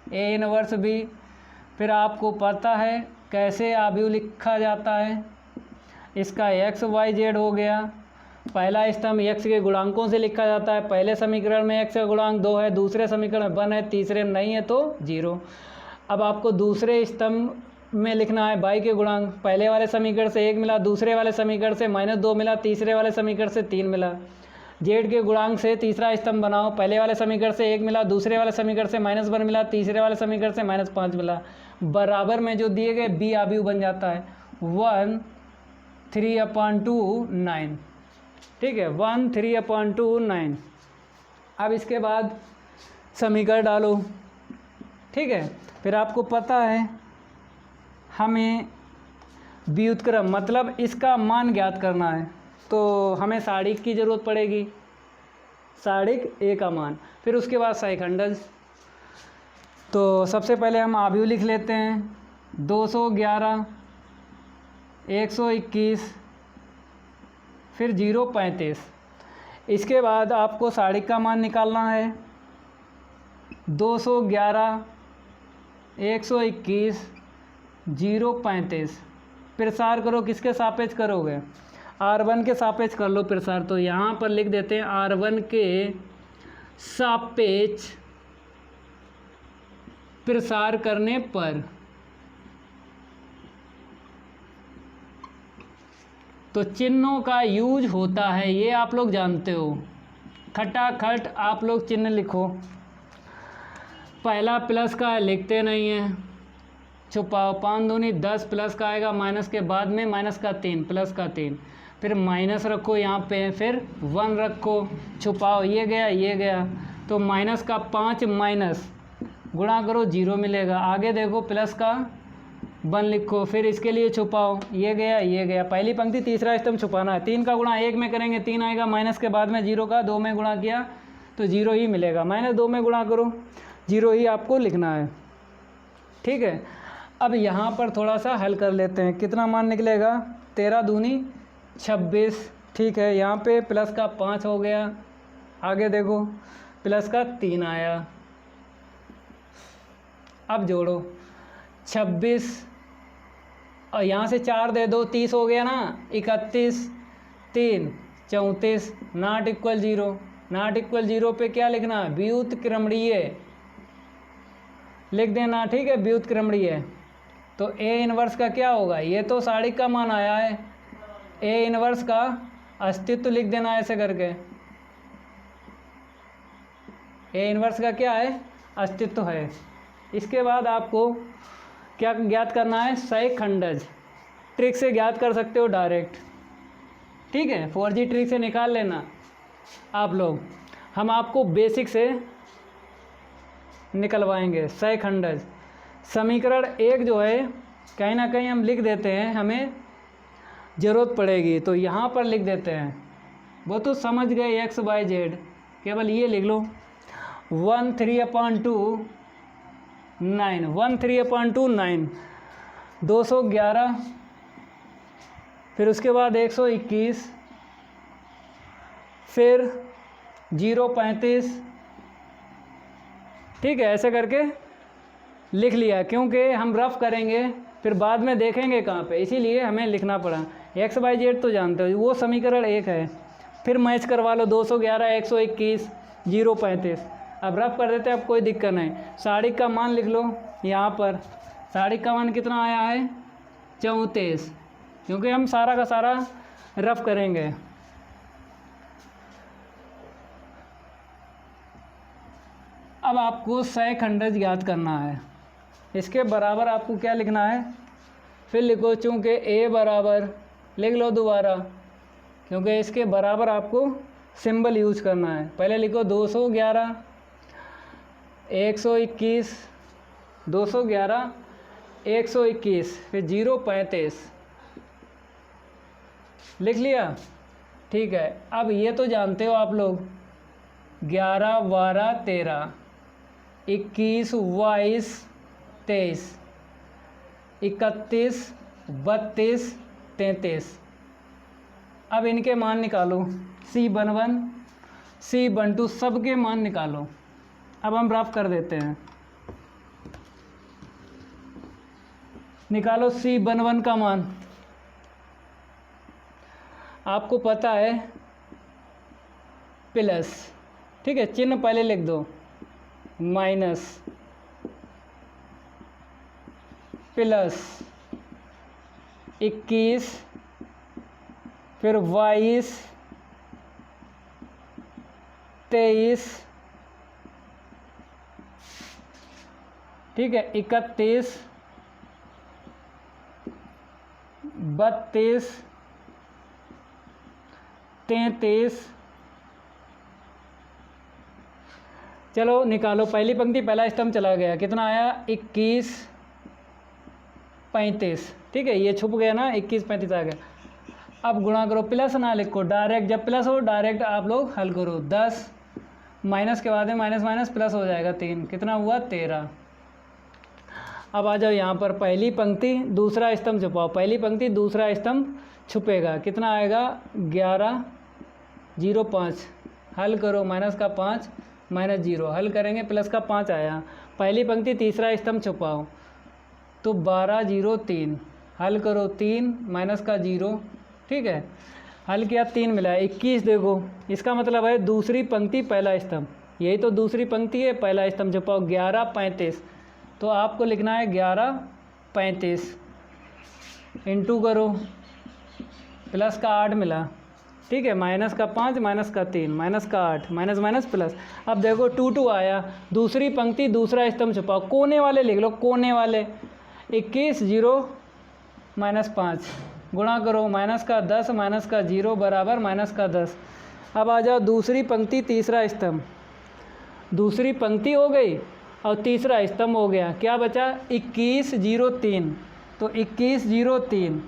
a इनवर्स b। फिर आपको पता है कैसे आव्यूह लिखा जाता है, इसका x y z हो गया। पहला स्तंभ x के गुणांकों से लिखा जाता है। पहले समीकरण में x का गुणांक 2 है, दूसरे समीकरण में 1 है, तीसरे में नहीं है तो 0। अब आपको दूसरे स्तंभ में लिखना है y के गुणांक। पहले वाले समीकरण से 1 मिला, दूसरे वाले समीकरण से -2 मिला, तीसरे वाले समीकरण से 3 मिला। z के गुणांक से तीसरा स्तंभ बनाओ। पहले वाले समीकरण से 1 मिला, दूसरे वाले समीकरण से -1 मिला, तीसरे वाले समीकरण से -5 मिला। बराबर में जो दिए गए b आव्यूह बन जाता है 1 3/2 9। ठीक है, 1 3/2 9। अब इसके बाद समीकरण डालो। ठीक है, फिर आपको पता है हमें व्युत्क्रम मतलब इसका मान ज्ञात करना है, तो हमें सारणिक की ज़रूरत पड़ेगी, सारणिक a का मान। फिर उसके बाद सहखंडज। तो सबसे पहले हम आव्यूह लिख लेते हैं, 211 121 फिर 035। इसके बाद आपको सारणिक का मान निकालना है, 211 121 035। प्रसार करो, किसके सापेक्ष करोगे, r1 के सापेक्ष कर लो प्रसार। तो यहाँ पर लिख देते हैं r1 के सापेक्ष प्रसार करने पर, तो चिन्हों का यूज होता है, ये आप लोग जानते हो। खटाखट आप लोग चिन्ह लिखो। पहला प्लस का है, लिखते नहीं है, छुपाओ। 5 दूनी 10 प्लस का आएगा, माइनस के बाद में माइनस का 3 प्लस का 3, फिर माइनस रखो यहाँ पे, फिर 1 रखो, छुपाओ, ये गया ये गया। तो माइनस का 5 माइनस गुणा करो 0 मिलेगा। आगे देखो प्लस का 1 लिखो, फिर इसके लिए छुपाओ, ये गया ये गया। पहली पंक्ति तीसरा स्तंभ छुपाना है। 3 का गुणा 1 में करेंगे 3 आएगा, माइनस के बाद में 0 का 2 में गुणा किया तो 0 ही मिलेगा। -2 में गुणा करो, 0 ही आपको लिखना है। ठीक है, अब यहाँ पर थोड़ा सा हल कर लेते हैं। कितना मान निकलेगा, 13 दूनी 26। ठीक है, यहाँ पे प्लस का 5 हो गया, आगे देखो प्लस का 3 आया। अब जोड़ो 26 और यहाँ से 4 दे दो, 30 हो गया ना, 31 3 34। नॉट इक्वल 0, नॉट इक्वल 0 पे क्या लिखना है, व्युत्क्रमणीय लिख देना। ठीक है, व्युत्क्रमणीय। तो a इनवर्स का क्या होगा, ये तो सारणिक का मान आया है, a इनवर्स का अस्तित्व लिख देना ऐसे करके। a इनवर्स का क्या है, अस्तित्व है। इसके बाद आपको क्या ज्ञात करना है, सहखंडज। ट्रिक से ज्ञात कर सकते हो डायरेक्ट। ठीक है, 4G ट्रिक से निकाल लेना आप लोग, हम आपको बेसिक से निकलवाएंगे। सहखंडज समीकरण 1 जो है कहीं ना कहीं हम लिख देते हैं, हमें ज़रूरत पड़ेगी तो यहाँ पर लिख देते हैं। वो तो समझ गए, x y z, केवल ये लिख लो 1 3/2 9, 1 3/2 9, 211 फिर उसके बाद 121 फिर 035। ठीक है, ऐसे करके लिख लिया, क्योंकि हम रफ करेंगे फिर बाद में देखेंगे कहाँ पे, इसीलिए हमें लिखना पड़ा। x y z तो जानते हो, वो समीकरण 1 है। फिर मैच करवा लो 211 121 035। अब रफ कर देते हैं, अब कोई दिक्कत नहीं। सारणिक का मान लिख लो यहाँ पर। सारणिक का मान कितना आया है, 34, क्योंकि हम सारा का सारा रफ करेंगे। अब आपको सहखंडज ज्ञात करना है। इसके बराबर आपको क्या लिखना है, फिर लिखो, चूँकि a बराबर लिख लो दोबारा, क्योंकि इसके बराबर आपको सिंबल यूज करना है। पहले लिखो 211 121 211 121 फिर 035 लिख लिया। ठीक है, अब ये तो जानते हो आप लोग 11 12 13 21 22 23 31 32 33। अब इनके मान निकालो, C11 C12 सब के मान निकालो। अब हम रफ कर देते हैं। निकालो C11 का मान। आपको पता है प्लस, ठीक है, चिन्ह पहले लिख दो, माइनस प्लस 21 फिर 22 23, ठीक है, 31 32 33। चलो निकालो, पहली पंक्ति पहला स्तंभ चला गया, कितना आया 21 35, ठीक है, ये छुप गया ना, 21 35 आ गया। अब गुणा करो, प्लस ना लिखो, डायरेक्ट जब प्लस हो डायरेक्ट आप लोग हल करो। 10 माइनस के बाद में माइनस माइनस प्लस हो जाएगा 3, कितना हुआ 13। अब आ जाओ यहाँ पर, पहली पंक्ति दूसरा स्तंभ छुपाओ, पहली पंक्ति दूसरा स्तंभ छुपेगा, कितना आएगा 11 0 5, हल करो, माइनस का 5 माइनस 0, हल करेंगे प्लस का 5 आया। पहली पंक्ति तीसरा स्तंभ छुपाओ, तो 12 0 3, हल करो 3 माइनस का 0, ठीक है, हल किया 3 मिला 21। देखो इसका मतलब है दूसरी पंक्ति पहला स्तंभ, यही तो दूसरी पंक्ति है, पहला स्तंभ छुपाओ 11 35, तो आपको लिखना है 11 35, इंटू करो, प्लस का 8 मिला, ठीक है, माइनस का 5 माइनस का 3 माइनस का 8, माइनस माइनस प्लस। अब देखो 2 2 आया, दूसरी पंक्ति दूसरा स्तंभ छुपाओ, कोने वाले लिख लो, कोने वाले 21 0 माइनस 5, गुणा करो, माइनस का 10 माइनस का 0 बराबर माइनस का 10। अब आ जाओ दूसरी पंक्ति तीसरा स्तंभ, दूसरी पंक्ति हो गई और तीसरा स्तंभ हो गया, क्या बचा 21 0 3, तो 21 0 3।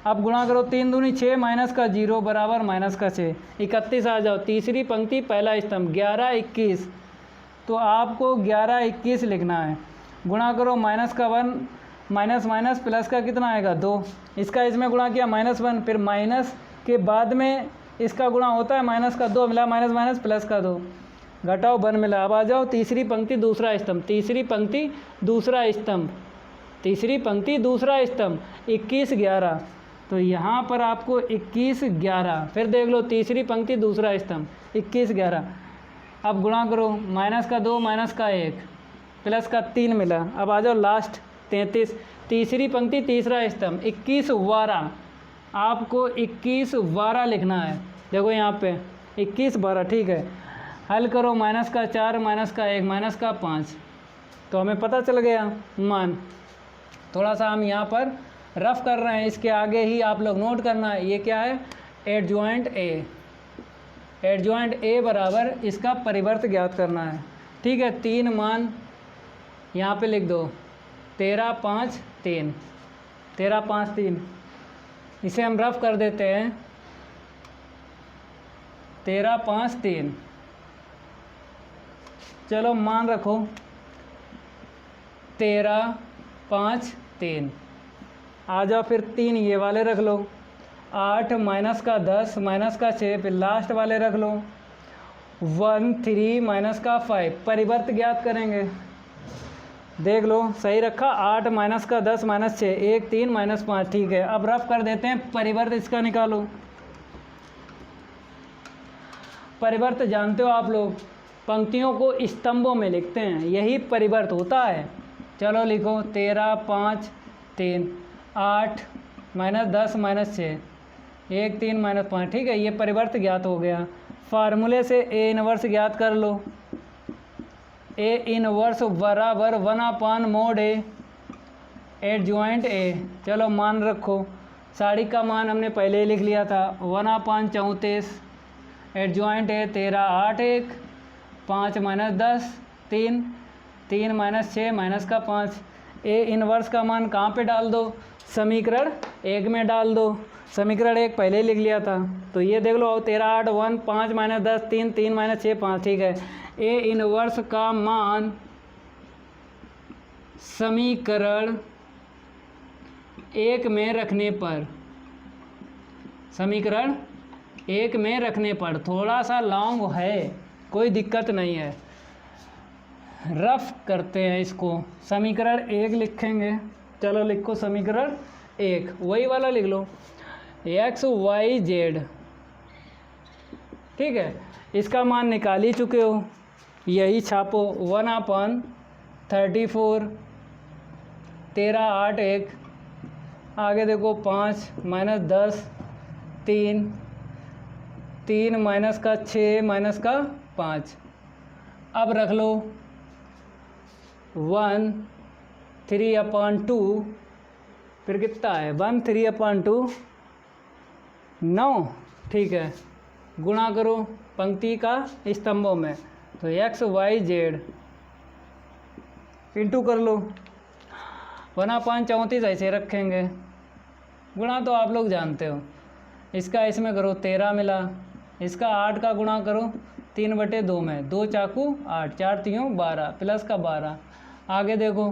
अब गुणा करो, 3 दूनी 6 माइनस का 0 बराबर माइनस का 6, 31 आ जाओ, तीसरी पंक्ति पहला स्तंभ 11 21, तो आपको 11 21 लिखना है। गुणा करो, माइनस का 1 माइनस माइनस प्लस का कितना आएगा 2, इसका इसमें गुणा किया -1, फिर माइनस के बाद में इसका गुणा होता है, माइनस का 2 मिला, माइनस माइनस प्लस का 2, घटाओ 1 मिला। अब आ जाओ तीसरी पंक्ति दूसरा स्तंभ, तीसरी पंक्ति दूसरा स्तंभ, तीसरी पंक्ति दूसरा स्तंभ 21 11, तो यहाँ पर आपको 21 11, फिर देख लो तीसरी पंक्ति दूसरा स्तंभ 21 11। अब गुणा करो, माइनस का 2 माइनस का 1 प्लस का 3 मिला। अब आ जाओ लास्ट 33, तीसरी पंक्ति तीसरा स्तंभ 21 12, आपको 21 12 लिखना है। देखो यहाँ पे 21 12, ठीक है, हल करो, माइनस का 4 माइनस का 1 माइनस का 5, तो हमें पता चल गया मान। थोड़ा सा हम यहाँ पर रफ कर रहे हैं, इसके आगे ही आप लोग नोट करना है, ये क्या है एडजॉइंट ए, एडजॉइंट ए बराबर इसका परिवर्त ज्ञात करना है, ठीक है। 3 मान यहाँ पे लिख दो, 13 5 3, 13 5 3, इसे हम रफ कर देते हैं, 13 5 3। चलो मान रखो 13 5 3, आ जाओ फिर 3 ये वाले रख लो, 8 माइनस का 10 माइनस का 6, फिर लास्ट वाले रख लो 1 3 माइनस का 5, परिवर्त ज्ञात करेंगे, देख लो सही रखा, 8 माइनस का 10 माइनस 6 1 3 माइनस 5, ठीक है। अब रफ कर देते हैं, परिवर्त इसका निकालो। परिवर्त जानते हो आप लोग, पंक्तियों को स्तंभों में लिखते हैं, यही परिवर्त होता है। चलो लिखो 13 5 3, 8 माइनस 10 माइनस 6 1 3 माइनस 5, ठीक है, ये परिवर्त ज्ञात हो गया। फार्मूले से ए इनवर्स ज्ञात कर लो, ए इनवर्स बराबर 1/mod ए, एडजॉइंट ए। चलो मान रखो, साड़ी का मान हमने पहले ही लिख लिया था 1/34, adjoint A 13 8 1 5 minus 10 3 3 minus 6 minus का 5, ए इनवर्स का मान कहाँ पे डाल दो, समीकरण 1 में डाल दो। समीकरण 1 पहले लिख लिया था, तो ये देख लो 13 8 1 5 माइनस 10 3 3 माइनस 6 5, ठीक है। ए इनवर्स का मान समीकरण 1 में रखने पर, समीकरण 1 में रखने पर, थोड़ा सा लॉन्ग है, कोई दिक्कत नहीं है, रफ करते हैं इसको। समीकरण 1 लिखेंगे, चलो लिखो समीकरण 1, वही वाला लिख लो, एक्स वाई जेड, ठीक है। इसका मान निकाल ही चुके हो, यही छापो 1/34, 13 8 1, आगे देखो 5 माइनस 10 3 3 माइनस का 6 माइनस का 5, अब रख लो 1/3/2, फिर कितना है 1/3/2 9, ठीक है। गुणा करो पंक्ति का स्तंभों में, तो एक्स वाई जेड इंटू कर लो 1/34 ऐसे रखेंगे, गुणा तो आप लोग जानते हो, इसका इसमें करो 13 मिला, इसका 8 का गुणा करो 3/2 में, 2 चाकू 8, 4 3 12 प्लस का 12, आगे देखो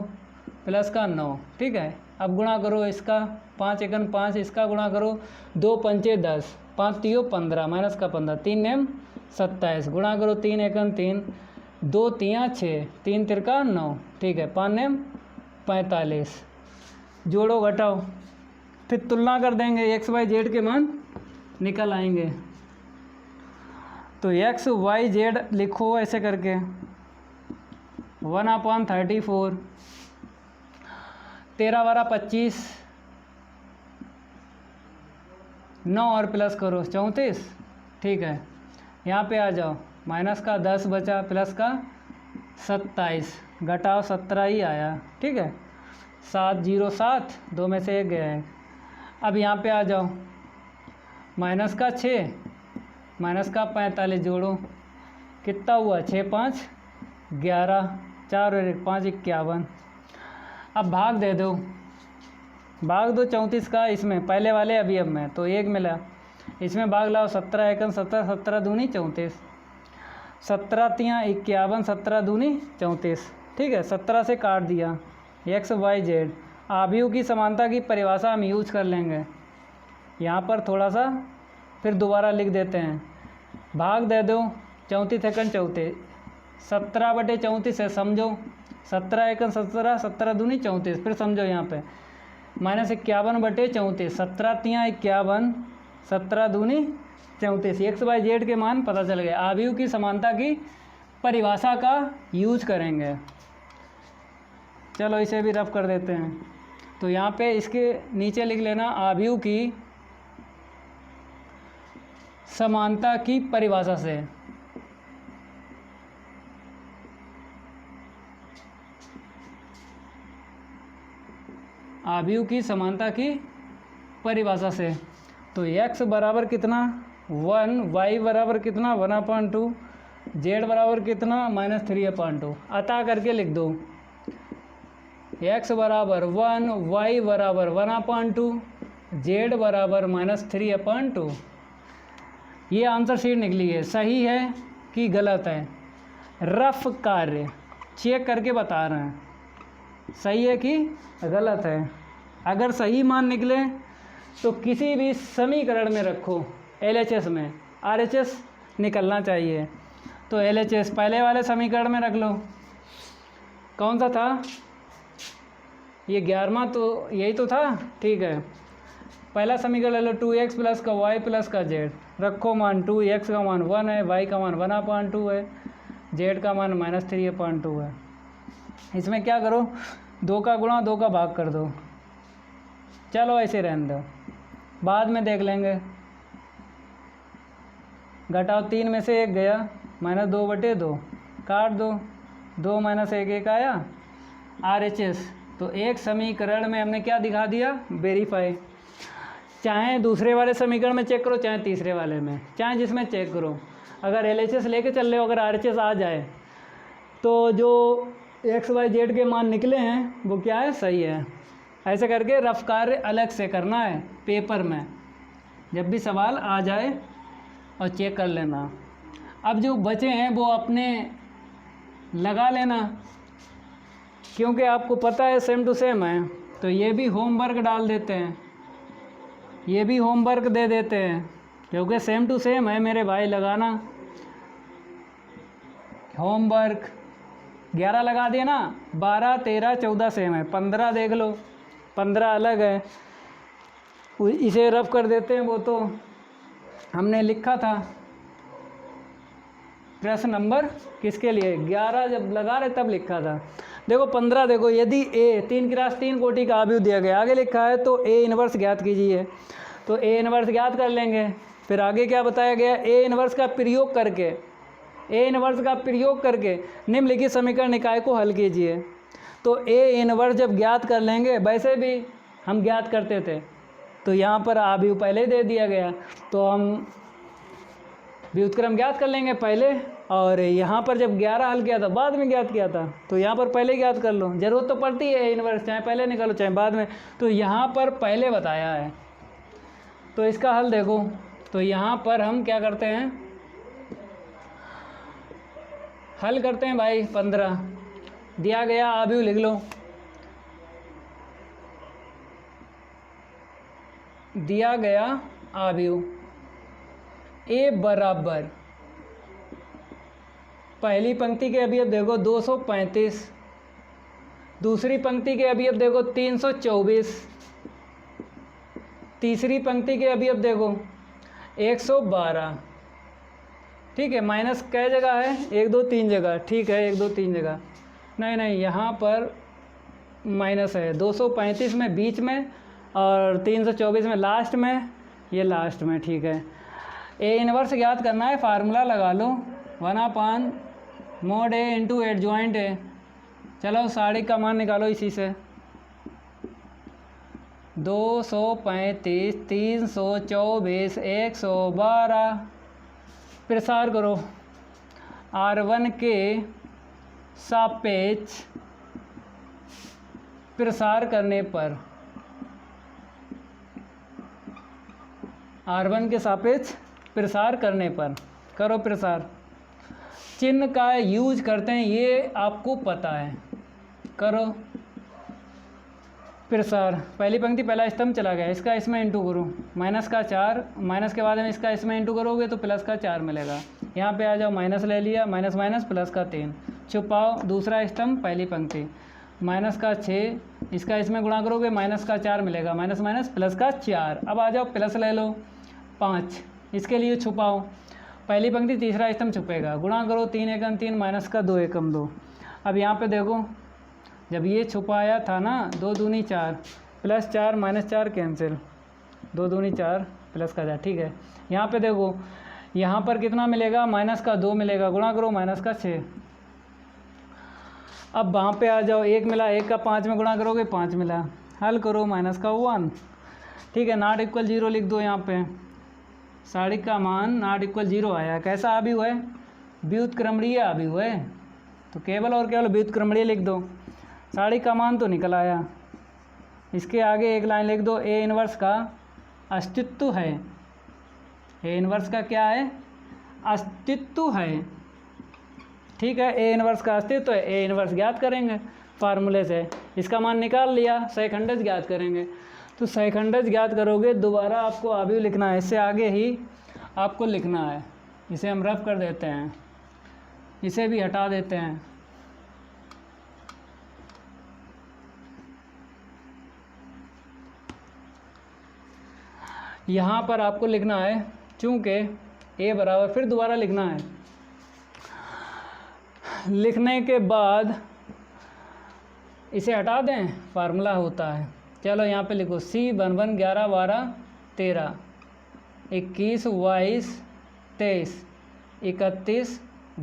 प्लस का 9, ठीक है। अब गुणा करो इसका 5 एकन 5, इसका गुणा करो 2 पंचे 10, 5 3 15 माइनस का 15, 3 नेम 27, गुणा करो 3 एकन 3, 2 3 6, 3 तिरका 9, ठीक है। 5 नेम 45, जोड़ो घटाओ, फिर तुलना कर देंगे, एक्स वाई जेड के मान निकल आएंगे। तो एक्स वाई जेड लिखो ऐसे करके 1/34, 13 12 25, 9 और प्लस करो 34, ठीक है। यहाँ पे आ जाओ, माइनस का 10 बचा, प्लस का 27, घटाओ 17 ही आया, ठीक है। 7 0 7, 2 में से 1 गया है। अब यहाँ पे आ जाओ, माइनस का 6 माइनस का 45, जोड़ो कितना हुआ 6 5 11, 4 और 1 5 51। अब भाग दे दो, भाग दो 34 का इसमें, पहले वाले अभी में, तो 1 मिला, इसमें भाग लाओ 17 एकन 17, 17 दूनी 34, 17 3 51, 17 दूनी 34, ठीक है। 17 से काट दिया, एक्स वाई जेड आव्यूह की समानता की परिभाषा हम यूज कर लेंगे, यहाँ पर थोड़ा सा फिर दोबारा लिख देते हैं, भाग दे दो 34 एकन 34, 17/34 है, समझो 17 एकन 17, 17 दूनी 34, फिर समझो यहाँ पे -51/34, 17 3 51, 17 दूनी 34, एक्स वाई जेड के मान पता चल गए। आव्यूह की समानता की परिभाषा का यूज करेंगे, चलो इसे भी रफ कर देते हैं। तो यहाँ पे इसके नीचे लिख लेना, आव्यूह की समानता की परिभाषा से, आव्यूह की समानता की परिभाषा से, तो x बराबर कितना 1, y बराबर कितना 1/2, z बराबर कितना -3/2, अतः करके लिख दो, x बराबर 1, y बराबर 1/2, z बराबर -3/2। ये आंसर शीट निकली है, सही है कि गलत है, रफ कार्य चेक करके बता रहे हैं, सही है कि गलत है। अगर सही मान निकले तो किसी भी समीकरण में रखो, LHS में, RHS निकलना चाहिए, तो LHS पहले वाले समीकरण में रख लो, कौन सा था ये 11वां, तो यही तो था, ठीक है। पहला समीकरण ले लो 2x प्लस का y प्लस का z, रखो मान 2x का मान 1 है, y का मान 1/2 है, z का मान -3/2 है। इसमें क्या करो, 2 का गुणा 2 का भाग कर दो, चलो ऐसे रहने दो, बाद में देख लेंगे। घटाओ 3 में से 1 गया, -2/2, काट दो, 2 - 1 1 आया, RHS। तो एक समीकरण में हमने क्या दिखा दिया, वेरीफाई, चाहे दूसरे वाले समीकरण में चेक करो, चाहे तीसरे वाले में, चाहे जिसमें चेक करो, अगर LHS लेके चल रहे हो, अगर RHS आ जाए तो जो एक्स वाई जेड के मान निकले हैं वो क्या है, सही है। ऐसे करके रफ कार्य अलग से करना है पेपर में, जब भी सवाल आ जाए और चेक कर लेना। अब जो बचे हैं वो अपने लगा लेना, क्योंकि आपको पता है सेम टू सेम है, तो ये भी होमवर्क डाल देते हैं, ये भी होमवर्क दे देते हैं, क्योंकि सेम टू सेम है मेरे भाई। लगाना होमवर्क 11 लगा दिया ना, 12 13 14 सेम है, 15 देख लो, 15 अलग है, इसे रफ कर देते हैं। वो तो हमने लिखा था प्रश्न नंबर किसके लिए 11 जब लगा रहे तब लिखा था। देखो 15 देखो, यदि ए 3 की राशि 3 कोटि का अवयव दिया गया, आगे लिखा है तो ए इनवर्स ज्ञात कीजिए, तो ए इनवर्स ज्ञात कर लेंगे। फिर आगे क्या बताया गया, ए इनवर्स का प्रयोग करके, ए इनवर्स का प्रयोग करके निम्नलिखित समीकरण निकाय को हल कीजिए। तो ए इनवर्स जब ज्ञात कर लेंगे, वैसे भी हम ज्ञात करते थे, तो यहाँ पर अवयव पहले दे दिया गया, तो हम व्युत्क्रम ज्ञात कर लेंगे पहले, और यहाँ पर जब 11 हल किया था बाद में ज्ञात किया था, तो यहाँ पर पहले ज्ञात कर लो, ज़रूरत तो पड़ती है ए इनवर्स, चाहे पहले निकालो चाहे बाद में, तो यहाँ पर पहले बताया है। तो इसका हल देखो, तो यहाँ पर हम क्या करते हैं, हल करते हैं भाई। 15 दिया गया अवयव लिख लो, दिया गया अवयव ए बराबर, पहली पंक्ति के अवयव देखो 235, दूसरी पंक्ति के अवयव देखो 324, तीसरी पंक्ति के अवयव देखो 112। ठीक है, माइनस कै जगह है, 1 2 3 जगह, ठीक है 1 2 3 जगह, नहीं यहाँ पर माइनस है, 235 में बीच में और 324 में लास्ट में, ये लास्ट में, ठीक है। ए इनवर्स ज्ञात करना है, फार्मूला लगा लो 1/mod A into adjoint A. चलो साड़ी का मान निकालो इसी से, 235 324 112, प्रसार करो R1 के सापेक्ष प्रसार करने पर, R1 के सापेक्ष प्रसार करने पर करो प्रसार। चिन्ह का यूज करते हैं, ये आपको पता है, करो प्रसार। पहली पंक्ति पहला स्तंभ चला गया, इसका इसमें इंटू करो, माइनस का 4, माइनस के बाद में इसका इसमें इंटू करोगे तो प्लस का 4 मिलेगा। यहाँ पे आ जाओ, माइनस ले लिया, माइनस माइनस प्लस का 3, छुपाओ दूसरा स्तंभ पहली पंक्ति, माइनस का 6, इसका इसमें गुणा करोगे माइनस का 4 मिलेगा, माइनस माइनस प्लस का 4। अब आ जाओ प्लस ले लो 5, इसके लिए छुपाओ, पहली पंक्ति तीसरा स्तंभ छुपेगा, गुणा करो 3 एकम 3 माइनस का 2 एकम 2। अब यहाँ पे देखो जब ये छुपाया था ना, 2 दूनी 4 प्लस 4 माइनस 4 कैंसिल, 2 दूनी 4 प्लस का 4, ठीक है। यहाँ पे देखो यहाँ पर कितना मिलेगा, माइनस का 2 मिलेगा, गुणा करो माइनस का 6। अब वहाँ पे आ जाओ, 1 मिला, 1 का 5 में गुणा करोगे 5 मिला, हल करो माइनस का 1, ठीक है। नॉट इक्वल 0 लिख दो, यहाँ पे साड़ी का मान नॉट इक्वल 0 आया। कैसा अवयव है, व्युत्क्रमणीय अवयव है, तो केवल और केवल व्युत्क्रमणीय लिख दो। साड़ी का मान तो निकल आया, इसके आगे एक लाइन लिख दो, ए इनवर्स का अस्तित्व है, ए इनवर्स का क्या है, अस्तित्व है, ठीक है। ए इनवर्स का अस्तित्व है, ए इनवर्स ज्ञात करेंगे फार्मूले से, इसका मान निकाल लिया, सेकंडज ज्ञात करेंगे, तो सेकंडज ज्ञात करोगे, दोबारा आपको अवयव लिखना है, इससे आगे ही आपको लिखना है। इसे हम रफ कर देते हैं, इसे भी हटा देते हैं, यहाँ पर आपको लिखना है, चूँकि ए बराबर, फिर दोबारा लिखना है, लिखने के बाद इसे हटा दें, फार्मूला होता है। चलो यहाँ पे लिखो, C 1 1 11 12 13 21 22 23 31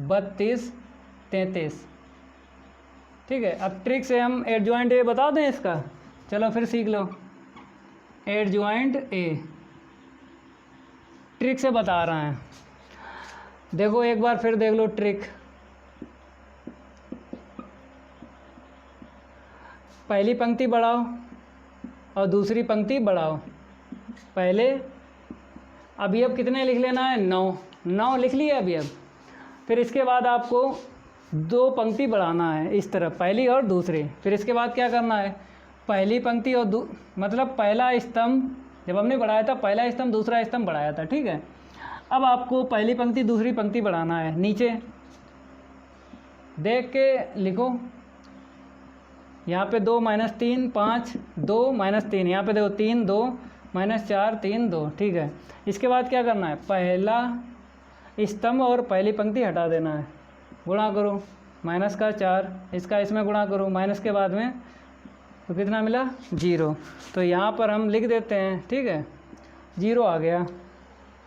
32 33, ठीक है। अब ट्रिक से हम एडजॉइंट ए बता दें इसका, चलो फिर सीख लो। एडजॉइंट ए ट्रिक से बता रहे हैं, देखो एक बार फिर देख लो ट्रिक। पहली पंक्ति बढ़ाओ, और दूसरी पंक्ति बढ़ाओ। पहले अभी अब कितने लिख लेना है, 9 9 लिख लिए अभी अब। फिर इसके बाद आपको 2 पंक्ति बढ़ाना है इस तरफ, पहली और दूसरी। फिर इसके बाद क्या करना है, पहली पंक्ति और मतलब पहला स्तंभ जब हमने बढ़ाया था, पहला स्तंभ दूसरा स्तंभ बढ़ाया था, ठीक है। अब आपको पहली पंक्ति दूसरी पंक्ति बढ़ाना है। नीचे देख के लिखो, यहाँ पे 2 - 3 5 2 - 3, यहाँ पे देखो 3 2 -4 3 2, ठीक है। इसके बाद क्या करना है, पहला स्तंभ और पहली पंक्ति हटा देना है, गुणा करो -4, इसका इसमें गुणा करो, माइनस के बाद में तो कितना मिला 0। तो यहाँ पर हम लिख देते हैं, ठीक है, 0 आ गया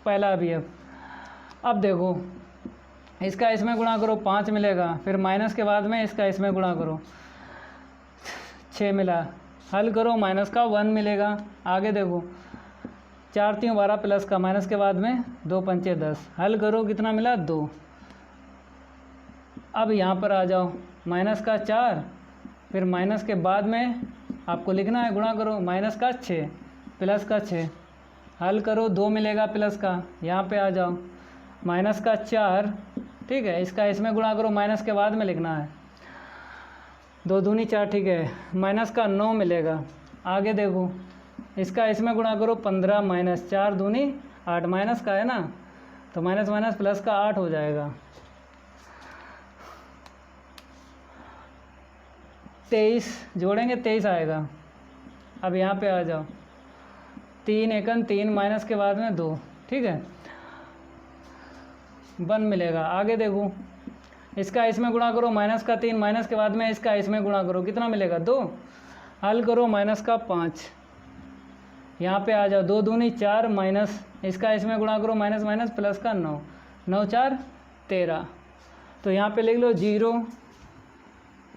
पहला अवयव। अब देखो इसका इसमें गुणा करो 5 मिलेगा, फिर माइनस के बाद में इसका इसमें गुणा करो 6 मिला, हल करो माइनस का 1 मिलेगा। आगे देखो 4 3 12 प्लस का माइनस के बाद में 2 पंचे 10, हल करो कितना मिला 2। अब यहाँ पर आ जाओ, माइनस का 4, फिर माइनस के बाद में आपको लिखना है गुणा करो -6 प्लस का 6, हल करो 2 मिलेगा प्लस का। यहाँ पे आ जाओ -4, ठीक है, इसका इसमें गुणा करो, माइनस के बाद में लिखना है 2 दूनी 4, ठीक है, -9 मिलेगा। आगे देखो इसका इसमें गुणा करो 15 -4 दूनी 8, माइनस का है ना, तो माइनस माइनस प्लस का 8 हो जाएगा। 23 जोड़ेंगे 23 आएगा। अब यहाँ पे आ जाओ 3 एकन 3 माइनस के बाद में 2, ठीक है, 1 मिलेगा। आगे देखो इसका इसमें गुणा करो माइनस का 3, माइनस के बाद में इसका इसमें गुणा करो, कितना मिलेगा 2, हल करो माइनस का 5। यहाँ पे आ जाओ 2 दूनी 4 माइनस इसका इसमें गुणा करो माइनस माइनस प्लस का 9, 9 4 13। तो यहाँ पे लिख लो 0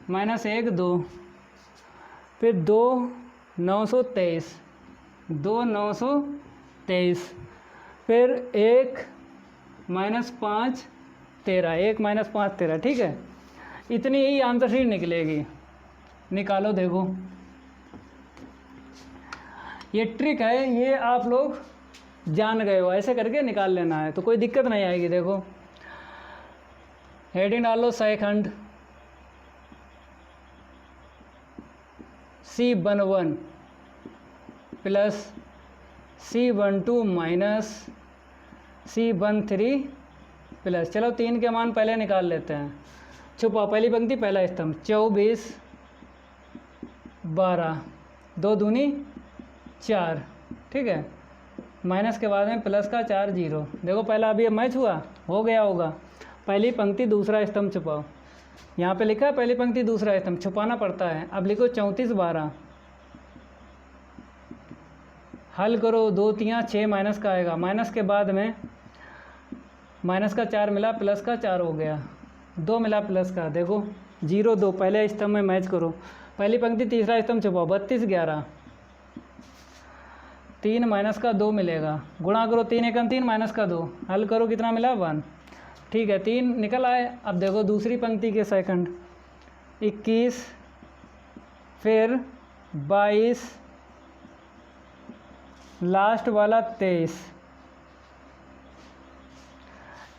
-1 2, फिर 2 923, 2 923, फिर 1 -5 13, 1 -5 13, ठीक है। इतनी ही आंसर शीट निकलेगी, निकालो। देखो ये ट्रिक है, ये आप लोग जान गए हो, ऐसे करके निकाल लेना है तो कोई दिक्कत नहीं आएगी। देखो हेडिंग डालो second C11 plus C12 minus C13 plus, चलो 3 के मान पहले निकाल लेते हैं। छुपा पहली पंक्ति पहला स्तंभ 24 12, 2 दूनी 4, ठीक है, माइनस के बाद में प्लस का 4 0। देखो पहला अभी मैच हुआ, हो गया होगा। पहली पंक्ति दूसरा स्तंभ छुपाओ, यहाँ पे लिखा है पहली पंक्ति दूसरा स्तंभ, छुपाना पड़ता है। अब लिखो 34 12, हल करो 2 3 6 माइनस का आएगा, माइनस के बाद में माइनस का 4 मिला प्लस का 4 हो गया, 2 मिला प्लस का। देखो 0 2 पहले स्तंभ में मैच करो, पहली पंक्ति तीसरा स्तंभ छुपाओ 32 11, 3 माइनस का 2 मिलेगा, गुणा करो 3 एकम 3 माइनस का 2, हल करो कितना मिला 1, ठीक है, 3 निकल आए। अब देखो दूसरी पंक्ति के सेकंड 21, फिर 22, लास्ट वाला 23।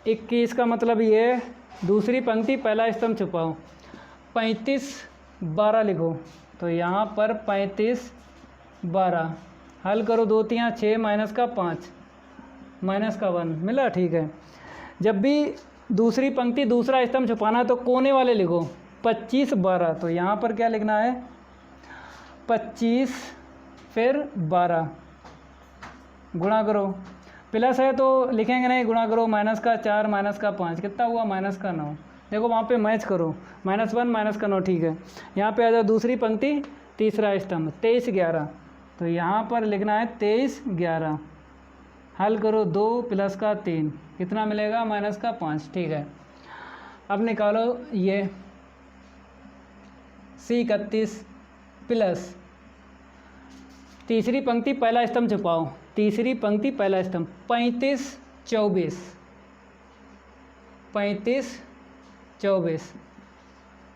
21 का मतलब ये दूसरी पंक्ति पहला स्तंभ छुपाओ, 35 12 लिखो, तो यहाँ पर 35 12, हल करो 2 3 6 माइनस का 5 माइनस का 1 मिला, ठीक है। जब भी दूसरी पंक्ति दूसरा स्तंभ छुपाना है तो कोने वाले लिखो 25 12, तो यहाँ पर क्या लिखना है 25 फिर 12, गुणा करो, प्लस है तो लिखेंगे नहीं, गुणा करो माइनस का 4 माइनस का 5, कितना हुआ माइनस का 9। देखो वहाँ पे मैच करो -1 माइनस का 9, ठीक है। यहाँ पे आ जाओ दूसरी पंक्ति तीसरा स्तंभ 23 11, तो यहाँ पर लिखना है 23 11, हल करो 2 प्लस का 3, कितना मिलेगा माइनस का 5, ठीक है। अब निकालो ये C31 प्लस तीसरी पंक्ति पहला स्तंभ छुपाओ, तीसरी पंक्ति पहला स्तंभ 35 24, 35 24,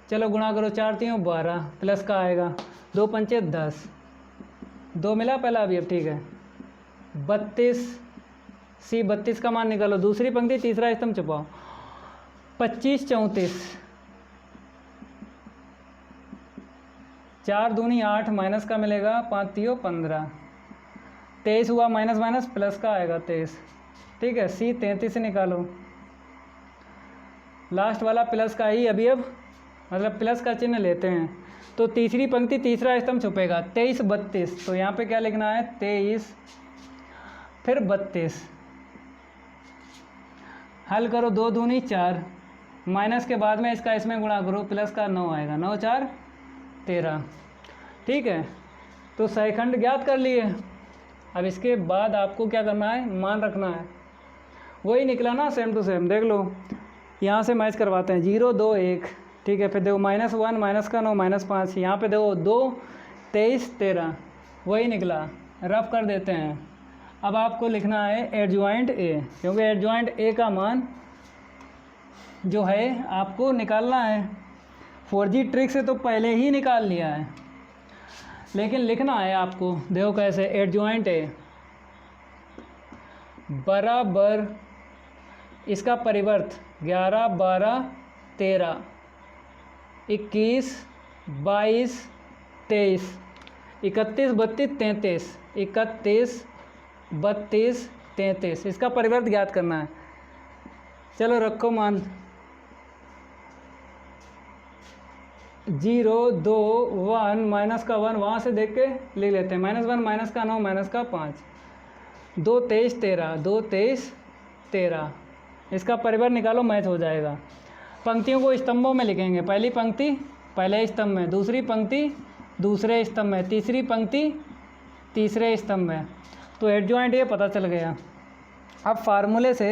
चलो गुणा करो 4 3 12 प्लस का आएगा 2 पंचे 10, 2 मिला पहला अवयव, ठीक है। 32 सी 32 का मान निकालो, दूसरी पंक्ति तीसरा स्तंभ छुपाओ। 25 34, 4 दूनी 8 माइनस का मिलेगा, 5 तियो 15, 23 हुआ माइनस माइनस प्लस का आएगा 23, ठीक है। सी 33 से निकालो, लास्ट वाला प्लस का ही अवयव मतलब प्लस का चिन्ह लेते हैं, तो तीसरी पंक्ति तीसरा स्तंभ छुपेगा। 23 32, तो यहाँ पे क्या लिखना है 23 फिर 32, हल करो, 2 दूनी 4, माइनस के बाद में इसका इसमें गुणा करो, प्लस का 9 आएगा, 9 4 13, ठीक है। तो सहीखंड ज्ञात कर लिए। अब इसके बाद आपको क्या करना है, मान रखना है, वही निकला ना सेम टू सेम, देख लो यहाँ से मैच करवाते हैं। 0 2 1, ठीक है। फिर देखो -1 माइनस का 9 -5, यहाँ पे देखो 2 23 13, वही निकला, रफ कर देते हैं। अब आपको लिखना है एडजॉइंट ए, क्योंकि एडजॉइंट ए का मान जो है आपको निकालना है। 4G ट्रिक से तो पहले ही निकाल लिया है, लेकिन लिखना है आपको, देखो कैसे। एडजॉइंट ए बराबर इसका परिवर्त 11 12 13 21 22 23 31 32 33, 31 32 33, इसका परिवर्त ज्ञात करना है। चलो रखो मान, 0 2 1 माइनस का 1 वहाँ से देख के लिख लेते हैं, -1 माइनस का 9 माइनस का 5, 2 23 13, 2 23 13, इसका परिवर्त निकालो, मैच हो जाएगा। पंक्तियों को स्तंभों में लिखेंगे, पहली पंक्ति पहले स्तंभ में, दूसरी पंक्ति दूसरे स्तंभ में, तीसरी पंक्ति तीसरे स्तंभ में। तो एडजॉइंट ये पता चल गया। अब फार्मूले से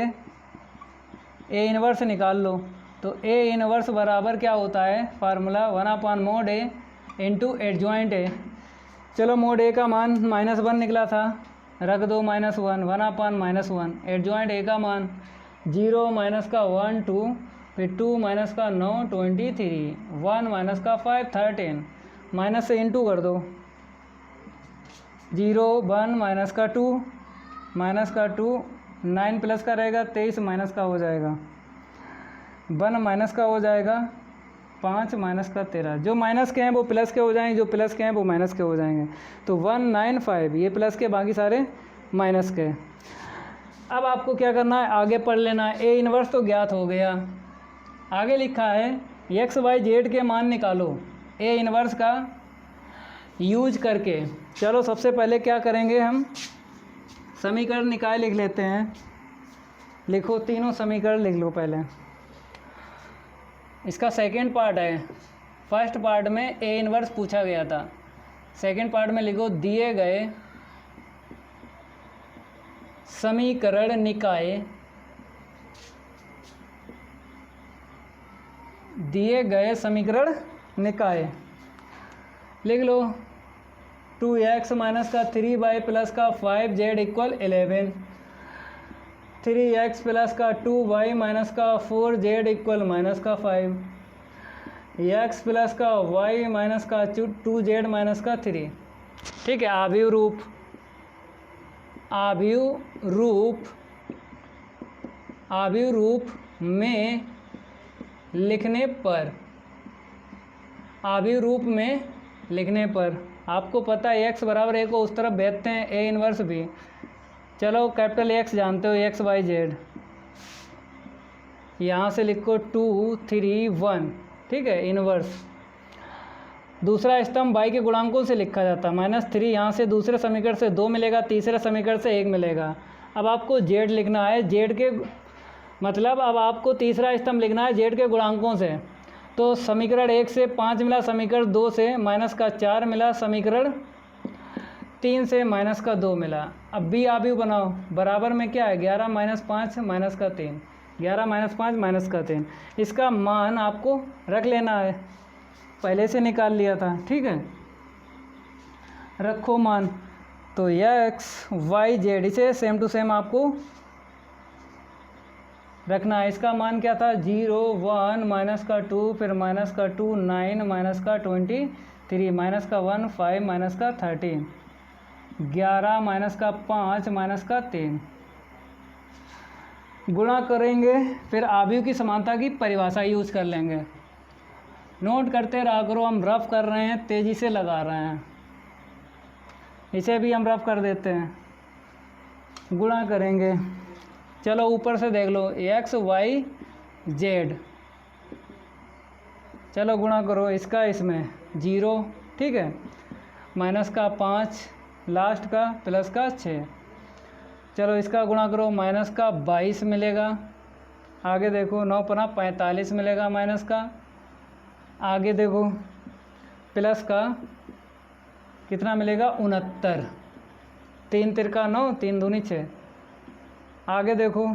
ए इनवर्स निकाल लो, तो ए इनवर्स बराबर क्या होता है, formula 1/mod A into adjoint A. चलो mod A का मान -1 निकला था, रख दो -1, 1/-1, एडजॉइंट ए का मान 0 माइनस का 1 2, फिर 2 माइनस का 9 23, 1 माइनस का 5 13, माइनस से इंटू कर दो, 0 1 माइनस का 2 9 प्लस का रहेगा 23 माइनस का हो जाएगा 1 माइनस का हो जाएगा 5 माइनस का 13, जो माइनस के हैं वो प्लस के हो जाएंगे, जो प्लस के हैं वो माइनस के हो जाएंगे। तो 195, ये प्लस के बाकी सारे माइनस के। अब आपको क्या करना है, आगे पढ़ लेना है। ए इनवर्स तो ज्ञात हो गया, आगे लिखा है एक्स वाई जेड के मान निकालो ए इनवर्स का यूज करके। चलो सबसे पहले क्या करेंगे, हम समीकरण निकाय लिख लेते हैं। लिखो, तीनों समीकरण लिख लो पहले। इसका सेकंड पार्ट है, फर्स्ट पार्ट में ए इनवर्स पूछा गया था, सेकंड पार्ट में लिखो दिए गए समीकरण निकाय, दिए गए समीकरण निकाय लिख लो। 2x माइनस का 3y प्लस का 5z इक्वल 11, 3x प्लस का 2y माइनस का 4z इक्वल माइनस का 5, x प्लस का y माइनस का 2z माइनस का 3। ठीक है, आव्यूह रूप, आव्यूह रूप में लिखने पर, आव्यूह रूप में लिखने पर आपको पता है x बराबर a को उस तरफ भेजते हैं, a इनवर्स भी। चलो कैपिटल X जानते हो, एक्स वाई जेड, यहाँ से लिखो 2 3 1, ठीक है, इनवर्स। दूसरा स्तंभ y के गुणांकों से लिखा जाता है, -3 यहाँ से दूसरे समीकरण से 2 मिलेगा, तीसरे समीकरण से 1 मिलेगा। अब आपको z लिखना है, z के मतलब अब आपको तीसरा स्तंभ लिखना है z के गुणांकों से। तो समीकरण 1 से 5 मिला, समीकरण 2 से -4 मिला, समीकरण 3 से -2 मिला। अब b आव्यूह बनाओ, बराबर में क्या है 11 - 5 -3, 11 - 5 -3। इसका मान आपको रख लेना है, पहले से निकाल लिया था, ठीक है। रखो मान, तो x y z इसे सेम टू सेम आपको रखना है। इसका मान क्या था 0 1 -2, फिर -2 9 -23, -1 5 -13, 11 माइनस का 5 माइनस का 3 गुणा करेंगे, फिर आव्यूह की समानता की परिभाषा यूज कर लेंगे। नोट करते रहा करो, हम रफ कर रहे हैं, तेज़ी से लगा रहे हैं। इसे भी हम रफ कर देते हैं। गुणा करेंगे, चलो ऊपर से देख लो, एक्स वाई जेड, चलो गुणा करो इसका इसमें 0, ठीक है, माइनस का 5 लास्ट का प्लस का 6, चलो इसका गुणा करो, माइनस का 22 मिलेगा। आगे देखो 9 पना 45 मिलेगा माइनस का। आगे देखो प्लस का कितना मिलेगा 69, 3 तिरका 9, 3 दूनी 6। आगे देखो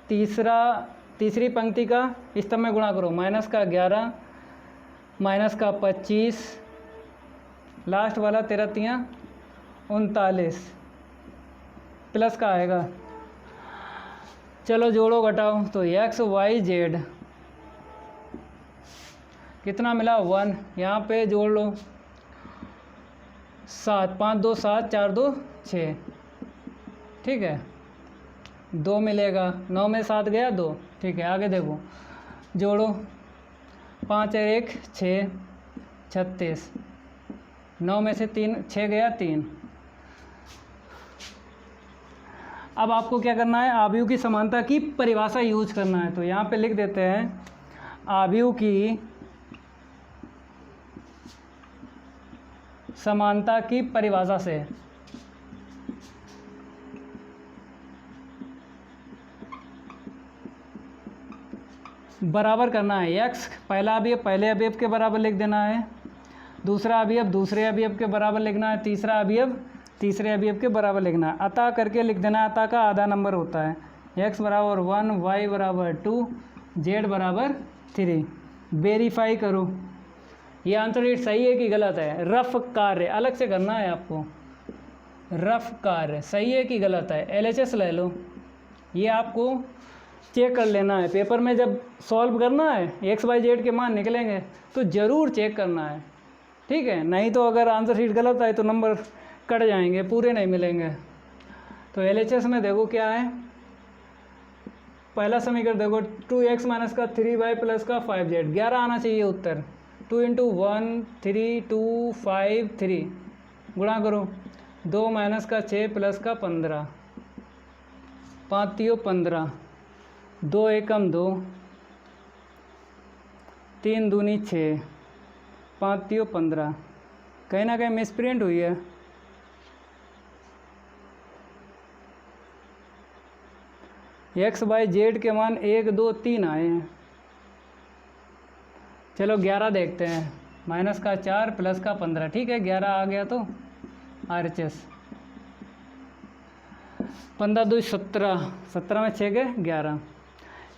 तीसरी पंक्ति का स्तंभ में गुणा करो, माइनस का 11 माइनस का 25 लास्ट वाला 13 तियाँ 39 प्लस का आएगा। चलो जोड़ो घटाओ, तो एक्स वाई जेड कितना मिला 1, यहाँ पे जोड़ लो 7, 5 2 7 4 2 6, ठीक है, 2 मिलेगा, 9 में 7 गया 2, ठीक है। आगे देखो जोड़ो, 5 और 1 6 36, 9 में से 6 गया 3। अब आपको क्या करना है, आव्यूह की समानता की परिभाषा यूज करना है। तो यहाँ पे लिख देते हैं आव्यूह की समानता की परिभाषा से बराबर करना है, x पहला अवयव पहले अवयव के बराबर लिख देना है, दूसरा अवयव दूसरे अवयव के बराबर लिखना है, तीसरा अवयव तीसरे अवयव के बराबर लिखना है। अतः करके लिख देना है, अतः का आधा नंबर होता है, x बराबर 1, y बराबर 2, z बराबर 3। वेरीफाई करो ये आंसर शीट सही है कि गलत है। रफ कार्य अलग से करना है आपको, रफ कार्य सही है कि गलत है। LHS ले लो, ये आपको चेक कर लेना है पेपर में जब सॉल्व करना है, एक्स वाई जेड के मान निकलेंगे तो ज़रूर चेक करना है, ठीक है। नहीं तो अगर आंसर शीट गलत आए तो नंबर कट जाएंगे, पूरे नहीं मिलेंगे। तो LHS में देखो क्या है, पहला समीकरण देखो 2x माइनस का 3y प्लस का 5z, 11 आना चाहिए उत्तर। 2 × 1 3 2 5 3 गुणा करो, 2 माइनस का 6 प्लस का 15, 5 3 15, 2 एकम 2, 3 दूनी 6, 5 3 15, कहीं ना कहीं मिसप्रिंट हुई है। एक्स वाई जेड के मान 1 2 3 आए हैं। चलो 11 देखते हैं, माइनस का 4 प्लस का 15, ठीक है, 11 आ गया तो RHS 15 2 17, 17 में 6 गए 11।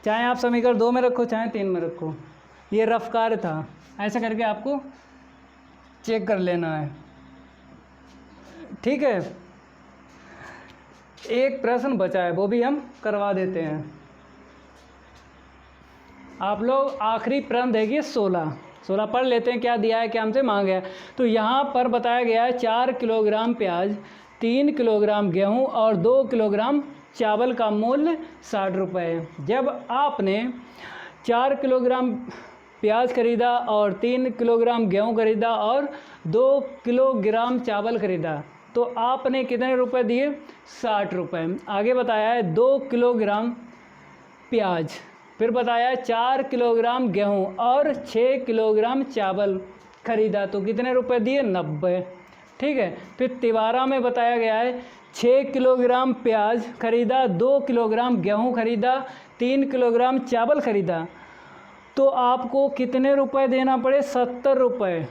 चाहे आप समीकरण 2 में रखो चाहे 3 में रखो, ये रफ कार्य था, ऐसा करके आपको चेक कर लेना है, ठीक है। एक प्रश्न बचा है, वो भी हम करवा देते हैं। आप लोग आखिरी प्रश्न देखिए 16 पढ़ लेते हैं, क्या दिया है, क्या हमसे मांगा है। तो यहाँ पर बताया गया है 4 किलोग्राम प्याज, 3 किलोग्राम गेहूँ और 2 किलोग्राम चावल का मूल्य 60 रुपये है। जब आपने 4 किलोग्राम प्याज खरीदा और 3 किलोग्राम गेहूँ खरीदा और 2 किलोग्राम चावल खरीदा तो आपने कितने रुपए दिए, 60 रुपये। आगे बताया है 2 किलोग्राम प्याज, फिर बताया है 4 किलोग्राम गेहूँ और 6 किलोग्राम चावल खरीदा तो कितने रुपए दिए, 90, ठीक है। फिर तिवारा में बताया गया है 6 किलोग्राम प्याज खरीदा, 2 किलोग्राम गेहूँ खरीदा, 3 किलोग्राम चावल खरीदा तो आपको कितने रुपए देना पड़े, 70 रुपये।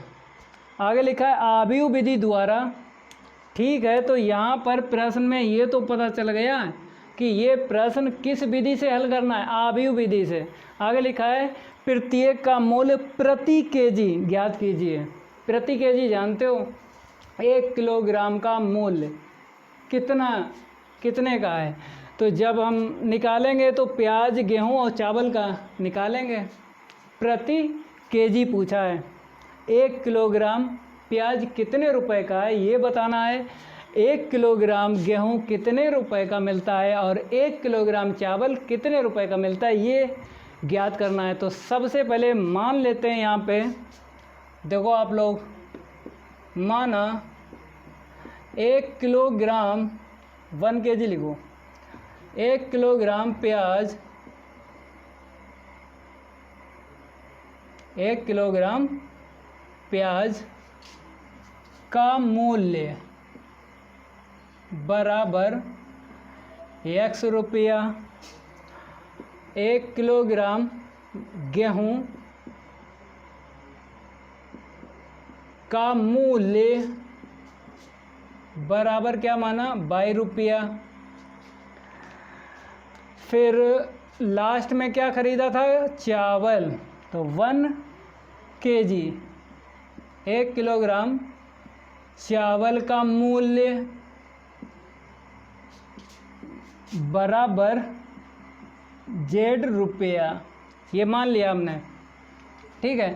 आगे लिखा है आव्यूह विधि द्वारा, ठीक है। तो यहाँ पर प्रश्न में ये तो पता चल गया कि ये प्रश्न किस विधि से हल करना है, आव्यूह विधि से। आगे लिखा है प्रत्येक का मूल्य प्रति केजी ज्ञात कीजिए। प्रति केजी जानते हो, 1 किलोग्राम का मूल्य कितने का है। तो जब हम निकालेंगे तो प्याज गेहूँ और चावल का निकालेंगे, प्रति केजी पूछा है। 1 किलोग्राम प्याज कितने रुपए का है ये बताना है, 1 किलोग्राम गेहूँ कितने रुपए का मिलता है और 1 किलोग्राम चावल कितने रुपए का मिलता है, ये ज्ञात करना है। तो सबसे पहले मान लेते हैं यहाँ पे, देखो आप लोग, माना 1 किलोग्राम 1 kg लिखो, 1 किलोग्राम प्याज, 1 किलोग्राम प्याज का मूल्य बराबर x रुपया, 1 किलोग्राम गेहूँ का मूल्य बराबर क्या माना, 22 रुपया। फिर लास्ट में क्या खरीदा था, चावल, तो 1 kg, 1 किलोग्राम चावल का मूल्य बराबर Z रुपया, ये मान लिया हमने, ठीक है।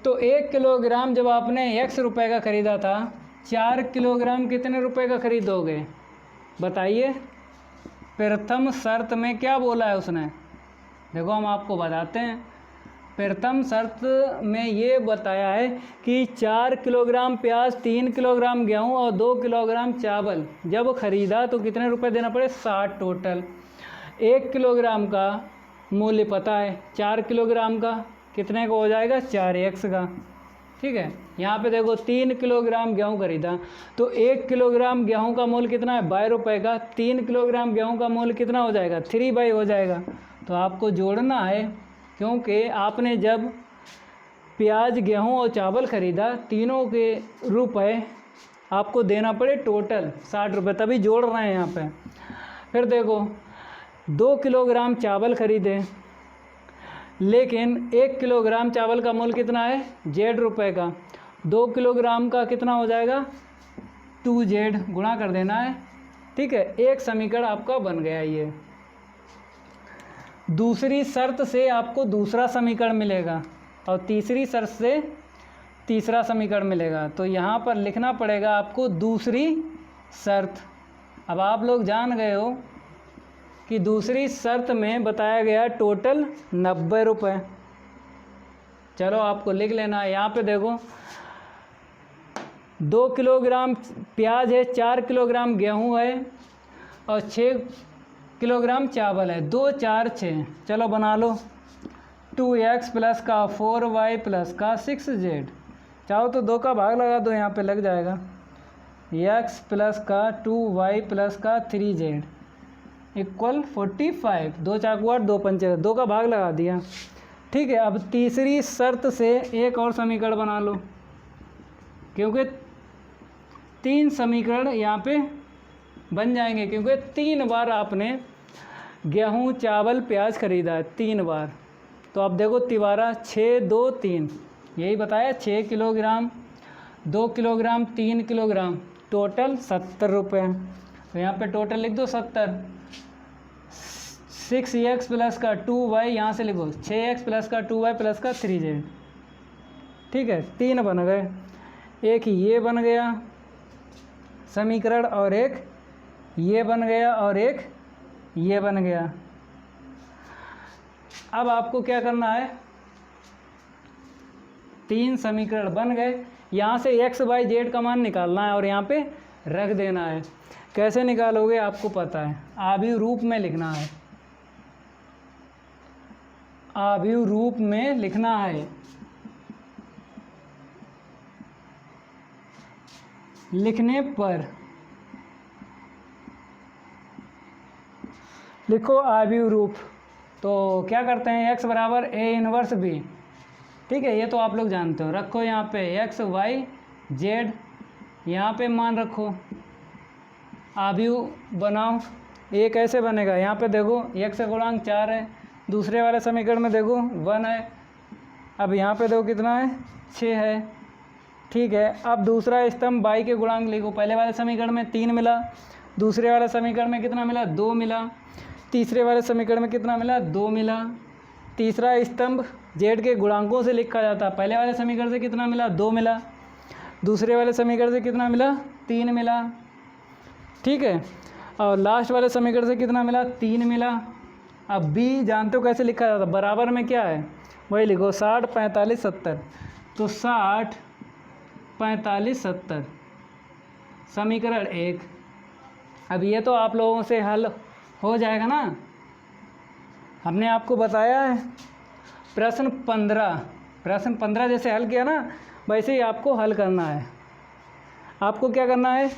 तो 1 किलोग्राम जब आपने x रुपए का ख़रीदा था, 4 किलोग्राम कितने रुपए का खरीदोगे बताइए। प्रथम शर्त में क्या बोला है उसने, देखो हम आपको बताते हैं। प्रथम शर्त में ये बताया है कि 4 किलोग्राम प्याज, 3 किलोग्राम गेहूँ और 2 किलोग्राम चावल जब ख़रीदा तो कितने रुपए देना पड़े, 60 टोटल। 1 किलोग्राम का मूल्य पता है, 4 किलोग्राम का कितने का हो जाएगा, 4x का, ठीक है। यहाँ पे देखो 3 किलोग्राम गेहूँ खरीदा, तो 1 किलोग्राम गेहूँ का मूल्य कितना है, 22 रुपये का। 3 किलोग्राम गेहूँ का मूल्य कितना हो जाएगा, 3/2 हो जाएगा। तो आपको जोड़ना है, क्योंकि आपने जब प्याज, गेहूँ और चावल ख़रीदा, तीनों के रुपए आपको देना पड़े टोटल 60 रुपये, तभी जोड़ रहे हैं यहाँ पे। फिर देखो 2 किलोग्राम चावल ख़रीदे, लेकिन 1 किलोग्राम चावल का मूल्य कितना है, Z रुपये का। 2 किलोग्राम का कितना हो जाएगा, 2Z, गुणा कर देना है, ठीक है। एक समीकरण आपका बन गया ये। दूसरी शर्त से आपको दूसरा समीकरण मिलेगा और तीसरी शर्त से तीसरा समीकरण मिलेगा। तो यहाँ पर लिखना पड़ेगा आपको दूसरी शर्त। अब आप लोग जान गए हो कि दूसरी शर्त में बताया गया टोटल 90 रुपये। चलो आपको लिख लेना है। यहाँ पे देखो 2 किलोग्राम प्याज है, 4 किलोग्राम गेहूँ है और 6 किलोग्राम चावल है। 2 4 6, चलो बना लो। 2x प्लस का 4y प्लस का 6z, चाहो तो 2 का भाग लगा दो, यहाँ पे लग जाएगा। x प्लस का 2y प्लस का 3z इक्वल 45। 2 चाकू 8, 2 पंचे 2 का भाग लगा दिया, ठीक है। अब तीसरी शर्त से एक और समीकरण बना लो, क्योंकि 3 समीकरण यहाँ पे बन जाएंगे, क्योंकि 3 बार आपने गेहूँ, चावल, प्याज खरीदा है, 3 बार। तो अब देखो तिबारा 6 2 3, यही बताया 6 किलोग्राम, 2 किलोग्राम, 3 किलोग्राम, टोटल 70 रुपये। तो यहाँ पे टोटल लिख दो 70। 6x प्लस का 2y, यहाँ से लिखो 6x प्लस का 2y प्लस का 3z, ठीक है। 3 बन गए, एक ये बन गया समीकरण और एक ये बन गया और एक ये बन गया। अब आपको क्या करना है, 3 समीकरण बन गए, यहाँ से x y z का मान निकालना है और यहाँ पे रख देना है। कैसे निकालोगे आपको पता है, आव्यूह रूप में लिखना है, आव्यूह रूप में लिखना है। लिखने पर लिखो आव्यूह रूप, तो क्या करते हैं, x बराबर a इनवर्स b, ठीक है। ये तो आप लोग जानते हो। रखो यहाँ पे x y z, यहाँ पे मान रखो, आव्यूह बनाओ। ये कैसे बनेगा, यहाँ पे देखो x का गुणांक 4 है, दूसरे वाले समीकरण में देखो 1 है, अब यहाँ पे देखो कितना है, 6 है, ठीक है। अब दूसरा स्तंभ y के गुणांक लिखो। पहले वाले समीकरण में 3 मिला, दूसरे वाले समीकरण में कितना मिला, 2 मिला, तीसरे वाले समीकरण में कितना मिला, 2 मिला। तीसरा स्तंभ z के गुणांकों से लिखा जाता है। पहले वाले समीकरण से कितना मिला, 2 मिला, दूसरे वाले समीकरण से कितना मिला, 3 मिला, ठीक है। और लास्ट वाले समीकरण से कितना मिला, 3 मिला। अब बी जानते हो कैसे लिखा जाता है, बराबर में क्या है वही लिखो, 60 45 70। तो 60 45 70 समीकरण 1। अब ये तो आप लोगों से हल हो जाएगा ना, हमने आपको बताया है प्रश्न 15 जैसे हल किया ना वैसे ही आपको हल करना है। आपको क्या करना है,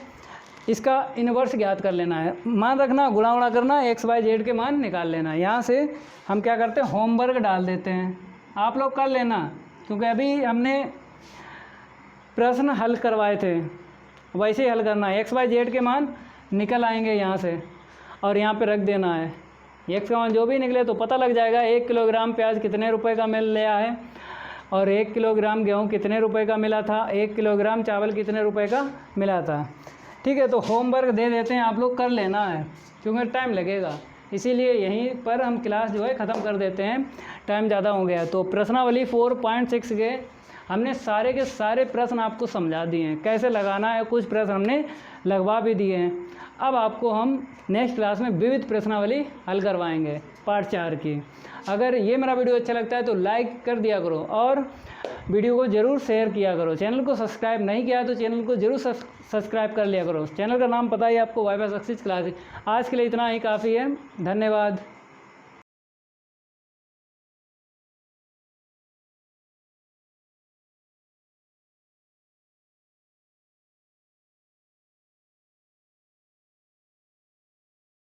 इसका इन्वर्स ज्ञात कर लेना है, मान रखना, गुणा उड़ा करना, एक्स वाई जेड के मान निकाल लेना। यहाँ से हम क्या करते हैं, होमवर्क डाल देते हैं, आप लोग कर लेना, क्योंकि अभी हमने प्रश्न हल करवाए थे, वैसे ही हल करना है। एक्स वाई जेड के मान निकल आएंगे यहाँ से और यहाँ पे रख देना है। एक्स का मान जो भी निकले तो पता लग जाएगा 1 किलोग्राम प्याज कितने रुपए का मिल रहा है, और 1 किलोग्राम गेहूँ कितने रुपए का मिला था, 1 किलोग्राम चावल कितने रुपए का मिला था। ठीक है, तो होमवर्क दे देते हैं, आप लोग कर लेना है क्योंकि टाइम लगेगा, इसीलिए यहीं पर हम क्लास जो है ख़त्म कर देते हैं, टाइम ज़्यादा हो गया। तो प्रश्नावली 4.6 के हमने सारे के सारे प्रश्न आपको समझा दिए हैं, कैसे लगाना है, कुछ प्रश्न हमने लगवा भी दिए हैं। अब आपको हम नेक्स्ट क्लास में विविध प्रश्नावली हल करवाएंगे पार्ट 4 की। अगर ये मेरा वीडियो अच्छा लगता है तो लाइक कर दिया करो और वीडियो को ज़रूर शेयर किया करो। चैनल को सब्सक्राइब नहीं किया है तो चैनल को ज़रूर सब्सक्राइब कर लिया करो। चैनल का नाम पता ही आपको, वाईफाई सक्सेस क्लासेस। आज के लिए इतना ही काफ़ी है, धन्यवाद।